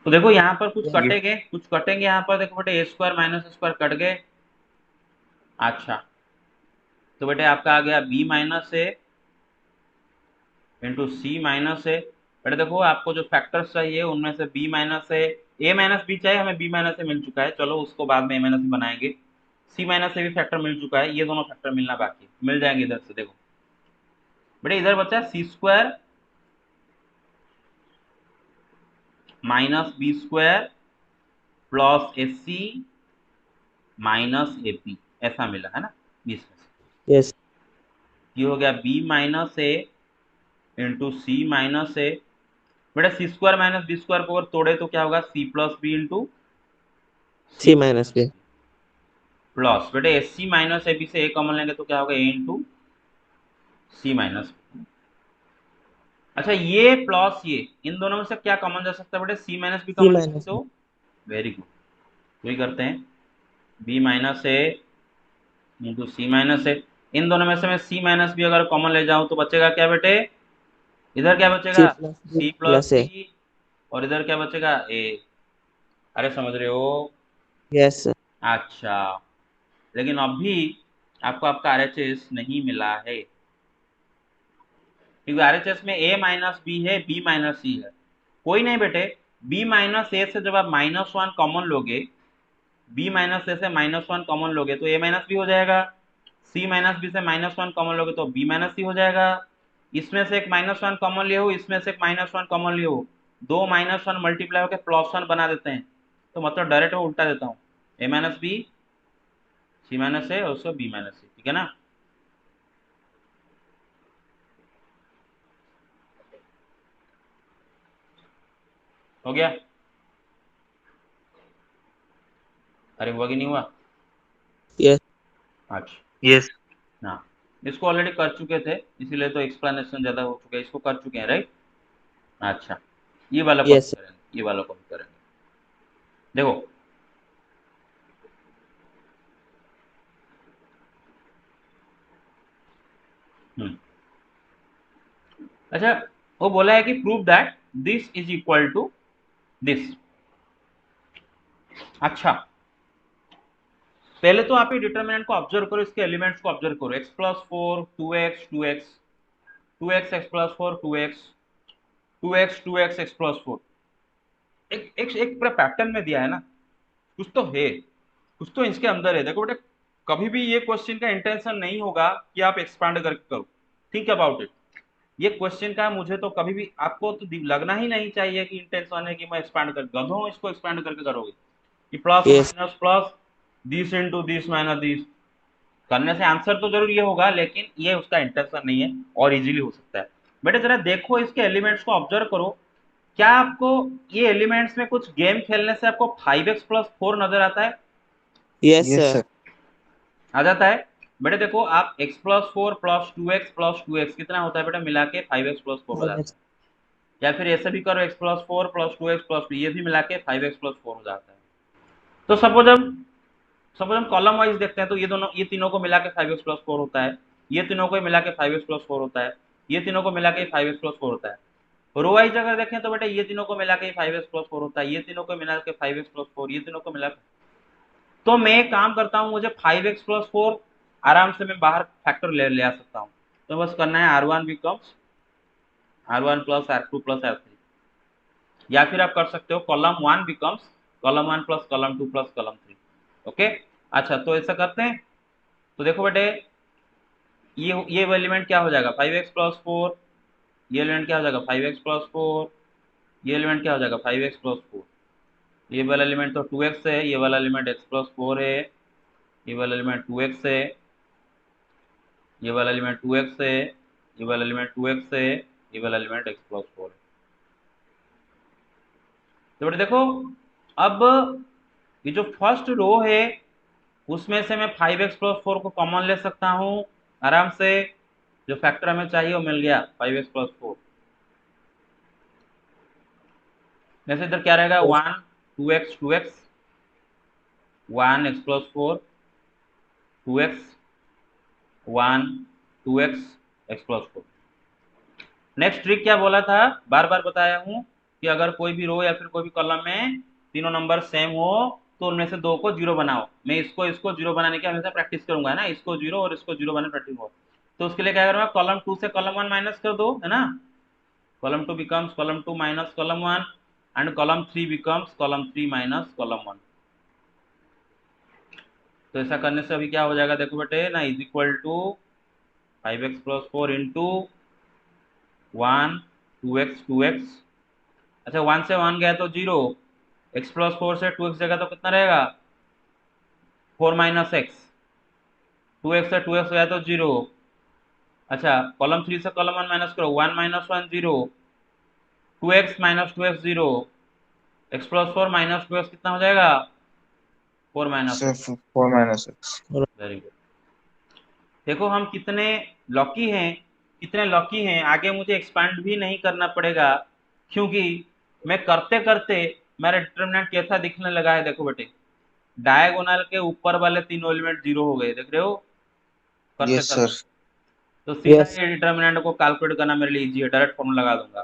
A: तो देखो यहाँ पर कुछ कटेंगे, कुछ कटेंगे यहाँ पर, देखो बेटे ए स्क्वायर माइनस स्क्वायर कट गए। अच्छा तो बेटे आपका आ गया बी माइनस ए इंटू सी माइनस ए। बेटे देखो आपको जो फैक्टर्स चाहिए उनमें से बी माइनस ए माइनस बी चाहिए, हमें बी माइनस ए मिल चुका है, चलो उसको बाद में ए माइनस बी बनाएंगे। सी माइनस ए भी फैक्टर मिल चुका है, ये दोनों फैक्टर मिलना बाकी है, मिल जाएंगे इधर से। देखो बेटे इधर बचा C square minus B square plus A C minus A P, ऐसा मिला है ना बीस में से।
B: यस
A: ये हो गया B minus A into C minus A. बेटा C square minus B square को अगर तोड़े तो क्या होगा, C plus B into C
B: C minus
A: minus
B: B
A: B plus, बेटे S C minus A B से ए कॉमन लेंगे तो क्या होगा, ए इंटू सी माइनस। अच्छा ये प्लस ये, इन दोनों में से क्या कॉमन जा सकता है बेटे, सी माइनस बी
B: सी
A: कॉमन ले
B: माइनस
A: सकते हो, वेरी गुड। वही करते हैं, बी माइनस ए इंटू सी माइनस ए। इन दोनों में से मैं सी माइनस बी अगर कॉमन ले जाऊं तो बचेगा क्या बेटे, इधर क्या
B: सी
A: बचेगा,
B: plus B
A: C plus
B: plus ए
A: सी, और इधर क्या बचेगा ए। अरे समझ रहे हो।
B: यस
A: अच्छा लेकिन अभी आपको आपका आरएचएस नहीं मिला है, क्योंकि आरएचएस में a माइनस बी है, b माइनस सी है। कोई नहीं बेटे, b माइनस ए से जब आप -1 कॉमन लोगे, b माइनस ए से -1 कॉमन लोगे तो a माइनस बी हो जाएगा, c माइनस बी से -1 कॉमन लोगे तो b माइनस सी हो जाएगा। इसमें से एक -1 कॉमन लिए हो, इसमें से एक -1 कॉमन लिए हो, दो -1 मल्टीप्लाई होकर +1 बना देते हैं, तो मतलब डायरेक्ट वो उल्टा देता हूँ, a minus B, C minus A और उसको b माइनस सी, ठीक है ना। हो गया? अरे हुआ कि नहीं हुआ?
B: Yes.
A: अच्छा,
C: यस।
A: हाँ, इसको ऑलरेडी कर चुके थे, इसीलिए तो एक्सप्लेनेशन ज़्यादा हो चुका है, इसको कर चुके हैं, राइट। अच्छा, ये वाला को भी
B: Yes.
A: करेंगे, ये वाला को भी करेंगे। देखो, अच्छा, वो बोला है कि prove that this is equal to this. अच्छा, पहले तो आप ये डिटरमिनेंट को ऑब्जर्व करो, इसके एलिमेंट्स को ऑब्जर्व करो, x plus 4 2x 2x 2x x plus 4 2x 2x 2x x plus 4, एक पूरा पैटर्न में दिया है ना, कुछ तो है, कुछ तो इसके अंदर है। देखो बेटा, कभी भी ये क्वेश्चन का इंटेंशन नहीं होगा कि आप एक्सपांड करके करो, थिंक अबाउट इट। ये क्वेश्चन का मुझे तो कभी भी आपको तो लगना ही नहीं चाहिए कि इंटेंशन है कि मैं एक्सपांड कर, गधों इसको एक्सपांड करके करोगे कि plus
B: Yes.
A: Minus plus this into this minus this करने से आंसर तो जरूर ये होगा, लेकिन ये उसका इंटेंशन नहीं है और इजीली हो सकता है। बेटे जरा देखो, इसके एलिमेंट्स को ऑब्जर्व करो, क्या आपको ये एलिमेंट्स में कुछ गेम खेलने से आपको 5x प्लस 4 नजर आता है?
B: Yes,
C: yes
B: sir.
C: सर।
A: आ जाता है? बेटे देखो, आप x प्लस 4 प्लस 2x कितना होता है बेटा, मिला के 5x प्लस 4 हो जाता
B: Yes.
A: है। या फिर ऐसे भी करो, x plus 4 plus 2x plus 2, ये भी मिला के 5x प्लस 4 हो जाता है। तो सपोज हम कॉलम वाइज देखते हैं, तो ये तीनों को मिला के 5x प्लस 4 होता है, ये तीनों को मिला के 5x प्लस 4 होता है, ये तीनों को मिला के 5x प्लस 4 होता है। रो वाइज अगर देखें तो बेटा ये तीनों को मिला के 5x प्लस 4 होता है, ये तीनों को मिला के 5x प्लस 4, ये तीनों को मिला के। तो मैं एक काम करता हूँ, मुझे 5x प्लस 4 आराम से मैं बाहर फैक्टर ले आ सकता हूँ, तो बस करना है R1 becomes R1 plus R2 plus R3, या फिर आप कर सकते हो column 1 becomes column 1 plus column 2 plus column 3। Okay, अच्छा, तो ऐसा करते हैं। तो देखो बेटे, ये एलिमेंट क्या हो जाएगा, 5x प्लस 4, ये एलिमेंट क्या हो जाएगा 5x प्लस 4, ये एलिमेंट क्या हो जाएगा 5x प्लस 4, ये वाला एलिमेंट तो 2x है, ये वाला एलिमेंट x प्लस 4 है, ये वाला एलिमेंट 2x है, ये वाला एलिमेंट 2x है, ये वाला एलिमेंट 2x है, ये वाला एलिमेंट x प्लस 4 है। तो बेटे देखो, अब ये जो फर्स्ट रो है उसमें से मैं 5x प्लस 4 को कॉमन ले सकता हूँ आराम से, जो फैक्टर हमें चाहिए वो मिल गया 5x प्लस 4। जैसे इधर क्या रहेगा, 1 2x 2x 1 x plus 4 2x 1 2x x plus 4। Next trick क्या बोला था, बार बार बताया हूँ कि अगर कोई भी रो या फिर कोई भी कॉलम में तीनों नंबर सेम हो तो उनमें से दो को जीरो बनाओ। मैं इसको इसको जीरो बनाने की हमेशा प्रैक्टिस करूंगा, है ना, इसको जीरो और इसको जीरो बनाने प्रैक्टिस हो। तो उसके लिए क्या करूँगा, कॉलम 2 से कॉलम 1 माइनस कर दो, है ना, column 2 becomes column 2 minus column 1 and column 3 becomes column 3 minus column 1। तो ऐसा करने से अभी क्या हो जाएगा, देखो बेटे ना, is equal to 5x plus 4 into 1 2x 2x। अच्छा, 1 से 1 गया तो जीरो, x प्लस 4 से 2x जगह तो कितना रहेगा 4 माइनस एक्स, 2x से 2x गया तो जीरो। अच्छा, कॉलम 3 से कॉलम 1 माइनस करो, 1 minus 1 zero, 2x minus 2x zero, x plus 4 minus 2x कितना हो जाएगा 4 minus x.
C: Sir 4 minus x.
A: Very good. देखो हम कितने लकी हैं, कितने लकी हैं, आगे मुझे एक्सपांड भी नहीं करना पड़ेगा, क्योंकि मैं करते करते मेरा डिटरमिनेंट कैसा दिखने लगा है, देखो बेटे, डायगोनल के ऊपर वाले तीनों एलिमेंट जीरो हो गए, देख रहे हो, करते
C: यस
A: करते।
C: सर।
A: तो सीधा
B: Yes.
A: ये डिटरमिनेंट को कैलकुलेट करना मेरे लिए इजी है, डायरेक्ट फॉर्मूला लगा दूंगा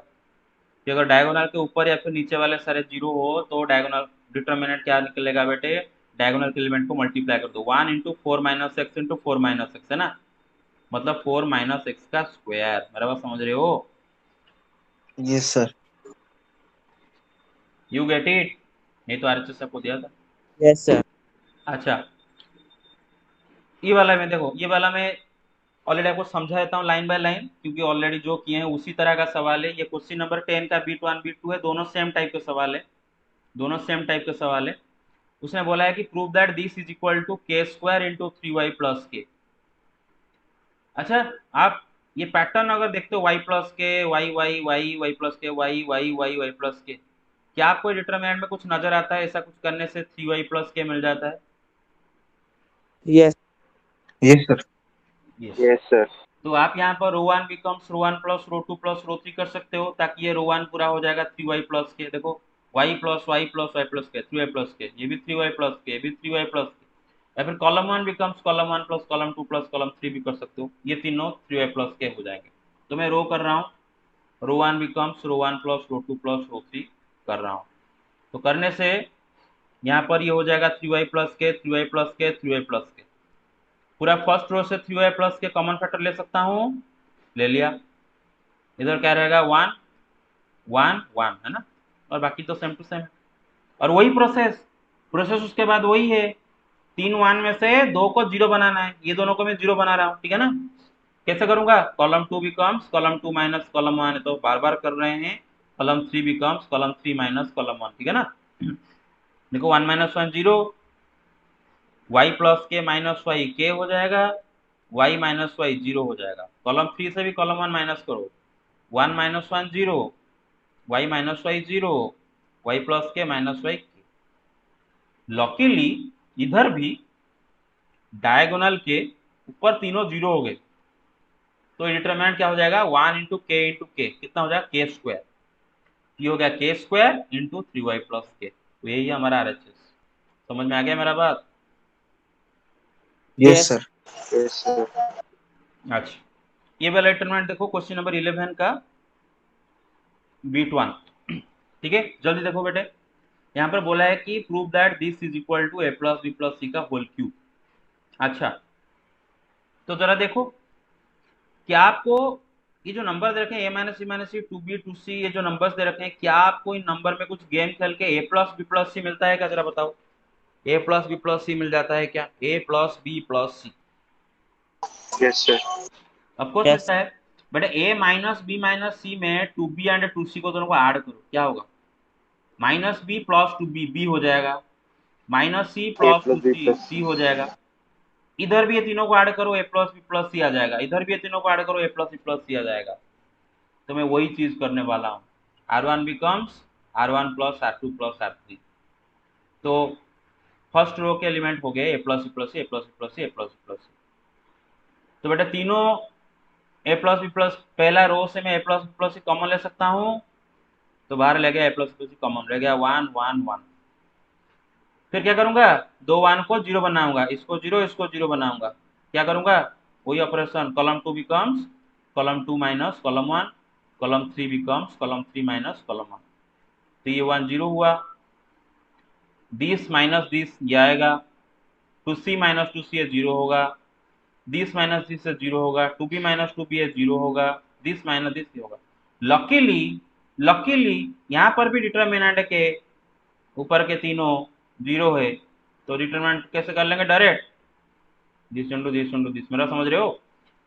A: कि अगर डायगोनल के ऊपर या फिर नीचे वाले सारे जीरो हो तो डायगोनल डिटरमिनेंट क्या निकलेगा बेटे, डायगोनल के एलिमेंट को मल्टीप्लाई कर दो, 1 into 4 minus x into 4 minus x, है ना, मतलब 4 माइनस एक्स का स्क्वायर। मेरा बात समझ रहे हो?
B: Yes sir.
A: You get it? नहीं तो आरएचएस आपको दिया था।
B: Yes sir.
A: अच्छा, ये वाला में देखो, ये वाला में ऑलरेडी आपको समझा देता हूँ लाइन बाय लाइन, क्योंकि ऑलरेडी जो किए हैं उसी तरह का सवाल है। ये क्वेश्चन नंबर 10 का B1 B2 है, दोनों सेम टाइप के सवाल है, दोनों सेम टाइप के सवाल है। उसने बोला है कि prove that this is equal to K square into 3y plus K. अच्छा, आप ये पैटर्न अगर देखते हो, y plus K Y Y Y Y plus K Y Y Y Y plus K, क्या आपको डिटरमिनेंट में कुछ नजर आता है? ऐसा कुछ करने से 3y प्लस के मिल जाता है?
B: Yes.
C: Yes sir.
A: Yes.
C: Yes sir.
A: तो आप यहाँ पर row one becomes row one plus row two plus row three कर सकते हो, ताकि ये रो वन पूरा हो जाएगा 3y प्लस के। देखो, y प्लस वाई प्लस के 3y प्लस के, ये भी 3y प्लस के, ये भी 3y प्लस के। या फिर column one becomes column one plus column two plus column three भी कर सकते हो, ये तीनों 3y प्लस के हो जाएंगे। तो मैं रो कर रहा हूँ, row one becomes row one plus row two plus row three कर रहा हूँ। तो करने से यहाँ पर ये हो जाएगा 3y प्लस के 3y प्लस के 3y प्लस के। पूरा फर्स्ट रो से 3y प्लस के कॉमन फैक्टर ले सकता हूँ, ले लिया। इधर क्या रहेगा? 1 1 1 है ना, और बाकी तो सेम टू सेम। और वही प्रोसेस प्रोसेस उसके बाद वही है, 3 1 में से 2 को 0 बनाना है। ये दोनों को मैं 0 बना रहा हूँ, ठीक है ना? कैसे करूंगा? Column 2 becomes column 2 minus column 1, तो बार बार कर रहे हैं। Column 3 becomes column 3 minus column 1, ठीक है ना? देखो 1 माइनस 1 0, वाई प्लस के माइनस वाई के हो जाएगा, वाई माइनस वाई 0 हो जाएगा। कॉलम 3 से भी कॉलम 1 माइनस करो, 1 minus 1 0, y minus y 0, y plus के माइनस वाई के। लकीली इधर भी डायगोनल के ऊपर तीनों 0 हो गए, तो डिटरमिनेंट क्या हो जाएगा? 1 इंटू के इंटू के, कितना हो जाएगा? के स्क्वायर। ये हो गया के स्क्वायर इंटू 3y प्लस के। तो यही है हमारा आरएचएस। समझ में आ गया मेरा बात?
C: Yes
B: yes.
C: Sir. Yes sir.
A: अच्छा, ये वाला डिटरमिनेंट देखो, क्वेश्चन नंबर 11 का B1, ठीक है? जल्दी देखो बेटे, यहाँ पर बोला है कि prove that this is equal to A plus B plus C का होल क्यूब। अच्छा, तो जरा देखो, क्या आपको ये जो नंबर दे रखे हैं A minus C minus C two B two सी, ये जो नंबर्स दे रखे हैं, क्या आपको इन नंबर में कुछ गेम खेल के A plus B plus C मिलता है क्या? जरा बताओ, A plus B plus C मिल जाता है क्या? A plus B plus C,
C: yes sir.
A: Of course
B: yes.
A: मिलता है। बट ए माइनस सी में two B and two C को दोनों को ऐड करो, क्या होगा? Minus B plus two B हो जाएगा, minus C
C: A
A: plus
C: plus
A: two
C: B
A: C
C: plus
A: C हो जाएगा। इधर भी ये तीनों को ऐड करो, ए प्लस बी प्लस सी आ जाएगा। इधर भी ये तीनों को ऐड करो, ए प्लस बी प्लस सी आ जाएगा। तो मैं वही चीज करने वाला हूँ, R1 becomes R1 plus R2 plus R3। तो फर्स्ट रो के एलिमेंट हो गए ए plus B plus C, A plus B plus C, A plus B plus सी। तो बेटा तीनों ए प्लस बी प्लस, पहला रो से मैं ए प्लस बी प्लस सी कॉमन ले सकता हूँ, तो बाहर ले गया ए प्लस बी प्लस सी कॉमन, रह गया 1 1 1। फिर क्या करूंगा? दो 1 को 0 बनाऊंगा, इसको 0 इसको 0 बनाऊंगा। क्या करूंगा? वही operation, column 2 becomes column 2 minus column 1, column 3 becomes column 3 minus column 1। तो ये 1 0 हुआ, दिस माइनस दिस ये आएगा, टू सी माइनस टू सी ये 0 होगा, दिस माइनस दिस से 0 होगा, two b minus two b ये 0 होगा, दिस माइनस दिस ये होगा। लकीली लकीली यहाँ पर भी डिटरमिनेंट के ऊपर के तीनों 0 है, तो डिटरमिनेंट कैसे कर लेंगे? Direct this into this into this. मेरा समझ रहे हो?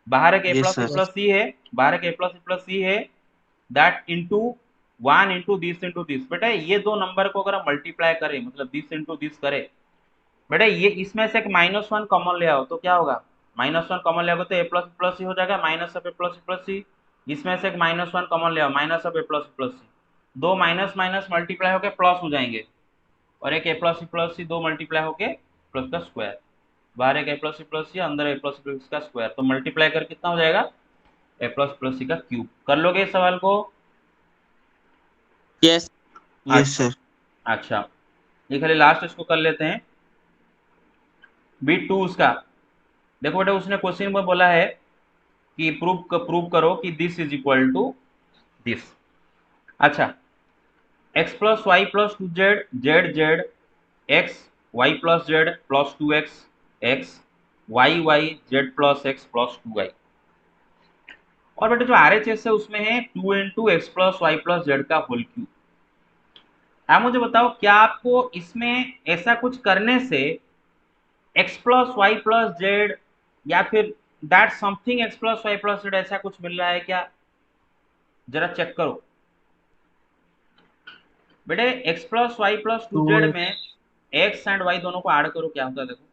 A: बाहर एक ए
B: यस
A: प्लस ए
B: सर।
A: प्लस सी है, बाहर एक ए प्लस ए प्लस सी है, दैट इंटू 1 इंटू दिस। बेटा ये दो नंबर को अगर हम मल्टीप्लाई करें, मतलब दिस इंटू दिस करें, बेटा ये इसमें से एक -1 कॉमन ले आओ, तो क्या होगा? -1 कॉमन ले आओगे तो ए प्लस सी हो जाएगा, माइनस ऑफ ए प्लस सी। इसमें से एक -1 कॉमन ले आओ, माइनस ऑफ ए प्लस सी। दो माइनस माइनस मल्टीप्लाई होकर प्लस हो जाएंगे, और एक ए प्लस सी दो मल्टीप्लाई होके प्लस का स्क्वायर। बाहर एक ए प्लस सी, अंदर ए प्लस का स्क्वायर, तो मल्टीप्लाई कर कितना हो जाएगा? ए प्लस सी का क्यूब। कर लोगे इस सवाल को?
B: यस। यस
A: अच्छा
B: सर।
A: अच्छा, ये खाली लास्ट इसको कर लेते हैं, B2 उसका। देखो बेटा, उसने क्वेश्चन में बोला है कि प्रूव करो कि this is equal to this. अच्छा, x plus y plus two z z z, x y plus z plus two x x, y y z plus x plus two y. और बेटे जो RHS है उसमें है 2 into x plus y plus z का होल क्यूब। आप मुझे बताओ क्या आपको इसमें ऐसा कुछ करने से x plus y plus z या फिर that something x plus y plus z ऐसा कुछ मिल रहा है क्या? जरा चेक करो बेटे। X plus y plus two
B: two
A: z में
B: एक्स
A: एक्स एंड वाई दोनों को ऐड करो, क्या होता है देखो।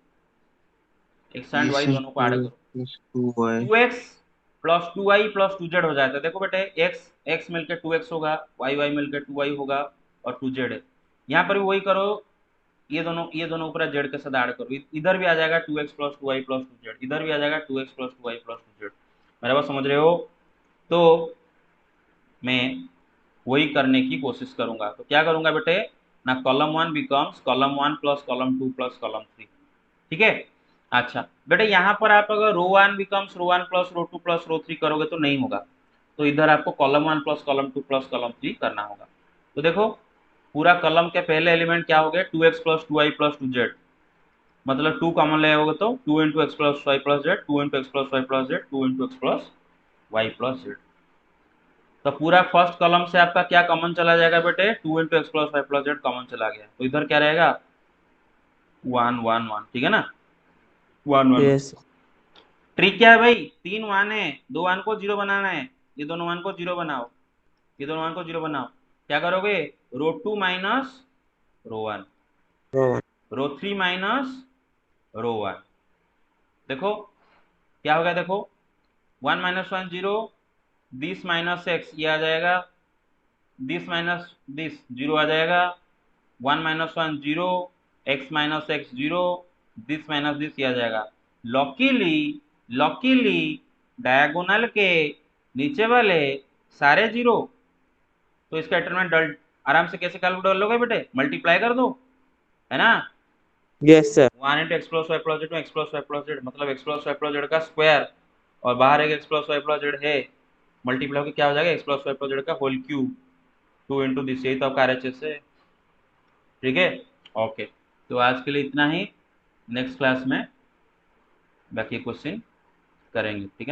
A: एक्स एंड
B: ये
A: वाई
B: सर
A: दोनों को ऐड
B: टू
A: करो,
B: x two y
A: 2x plus 2y plus 2z हो जाता है। देखो बेटे x x मिलकर 2x होगा, y y मिलकर 2y होगा और 2z है। यहाँ पर भी वही करो, ये दोनों ऊपर z के साथ ऐड करो, इधर भी आ जाएगा 2x plus 2y plus 2z, इधर भी आ जाएगा 2x plus 2y plus 2z। मेरा बात समझ रहे हो? तो मैं वही करने की कोशिश करूंगा। तो क्या करूंगा बेटे ना, column 1 becomes column 1 plus column 2 plus column 3। ठीक है। अच्छा बेटे यहाँ पर आप अगर रो 1 बिकम्स रो 1 प्लस रो 2 प्लस रो 3 करोगे तो नहीं होगा, तो इधर आपको column 1 plus column 2 plus column 3 करना होगा। तो देखो पूरा कॉलम के पहले एलिमेंट क्या हो गए, 2x plus 2y plus 2z, मतलब 2 कॉमन ले आओगे तो 2 into x plus y plus z, 2 into x plus y plus z, 2 into x plus y plus z. तो पूरा फर्स्ट कॉलम से आपका क्या कॉमन चला जाएगा बेटे, 2 into x plus y plus z common चला गया, तो इधर क्या रहेगा 1 1 1। ठीक है ना, 1 1।
B: यस
A: ट्रिक क्या है भाई, 3 वन है, 2 वन को जीरो बनाना है, ये दोनों वन को जीरो बनाओ, ये दोनों वन को जीरो बनाओ। क्या करोगे, रो 2 माइनस रो 1, रो 3 माइनस रो 1। देखो क्या हो गया, देखो 1 minus 1 zero, this minus x ये आ जाएगा, दिस माइनस दिस जीरो आ जाएगा, 1 minus 1 zero, x minus x zero, this minus this ये आ जाएगा। लॉकीली लॉकीली डायगोनल के नीचे वाले सारे जीरो। तो इसका डिटरमिनेंट आराम से कैसे कैलकुलेट कर लोगे बेटे, मल्टीप्लाई कर दो, है ना।
B: Yes sir
A: 1 into x plus y plus z में x plus y plus z मतलब x plus y plus z का स्क्वायर, और बाहर एक x plus y plus z है, मल्टीप्लाई होकर क्या हो जाएगा x plus y plus z का होल क्यूब, 2 इंटू दिस, यही तो आपका RHS है। ठीक है, ओके। तो आज के लिए इतना ही, नेक्स्ट क्लास में बाकी क्वेश्चन करेंगे, ठीक है ना।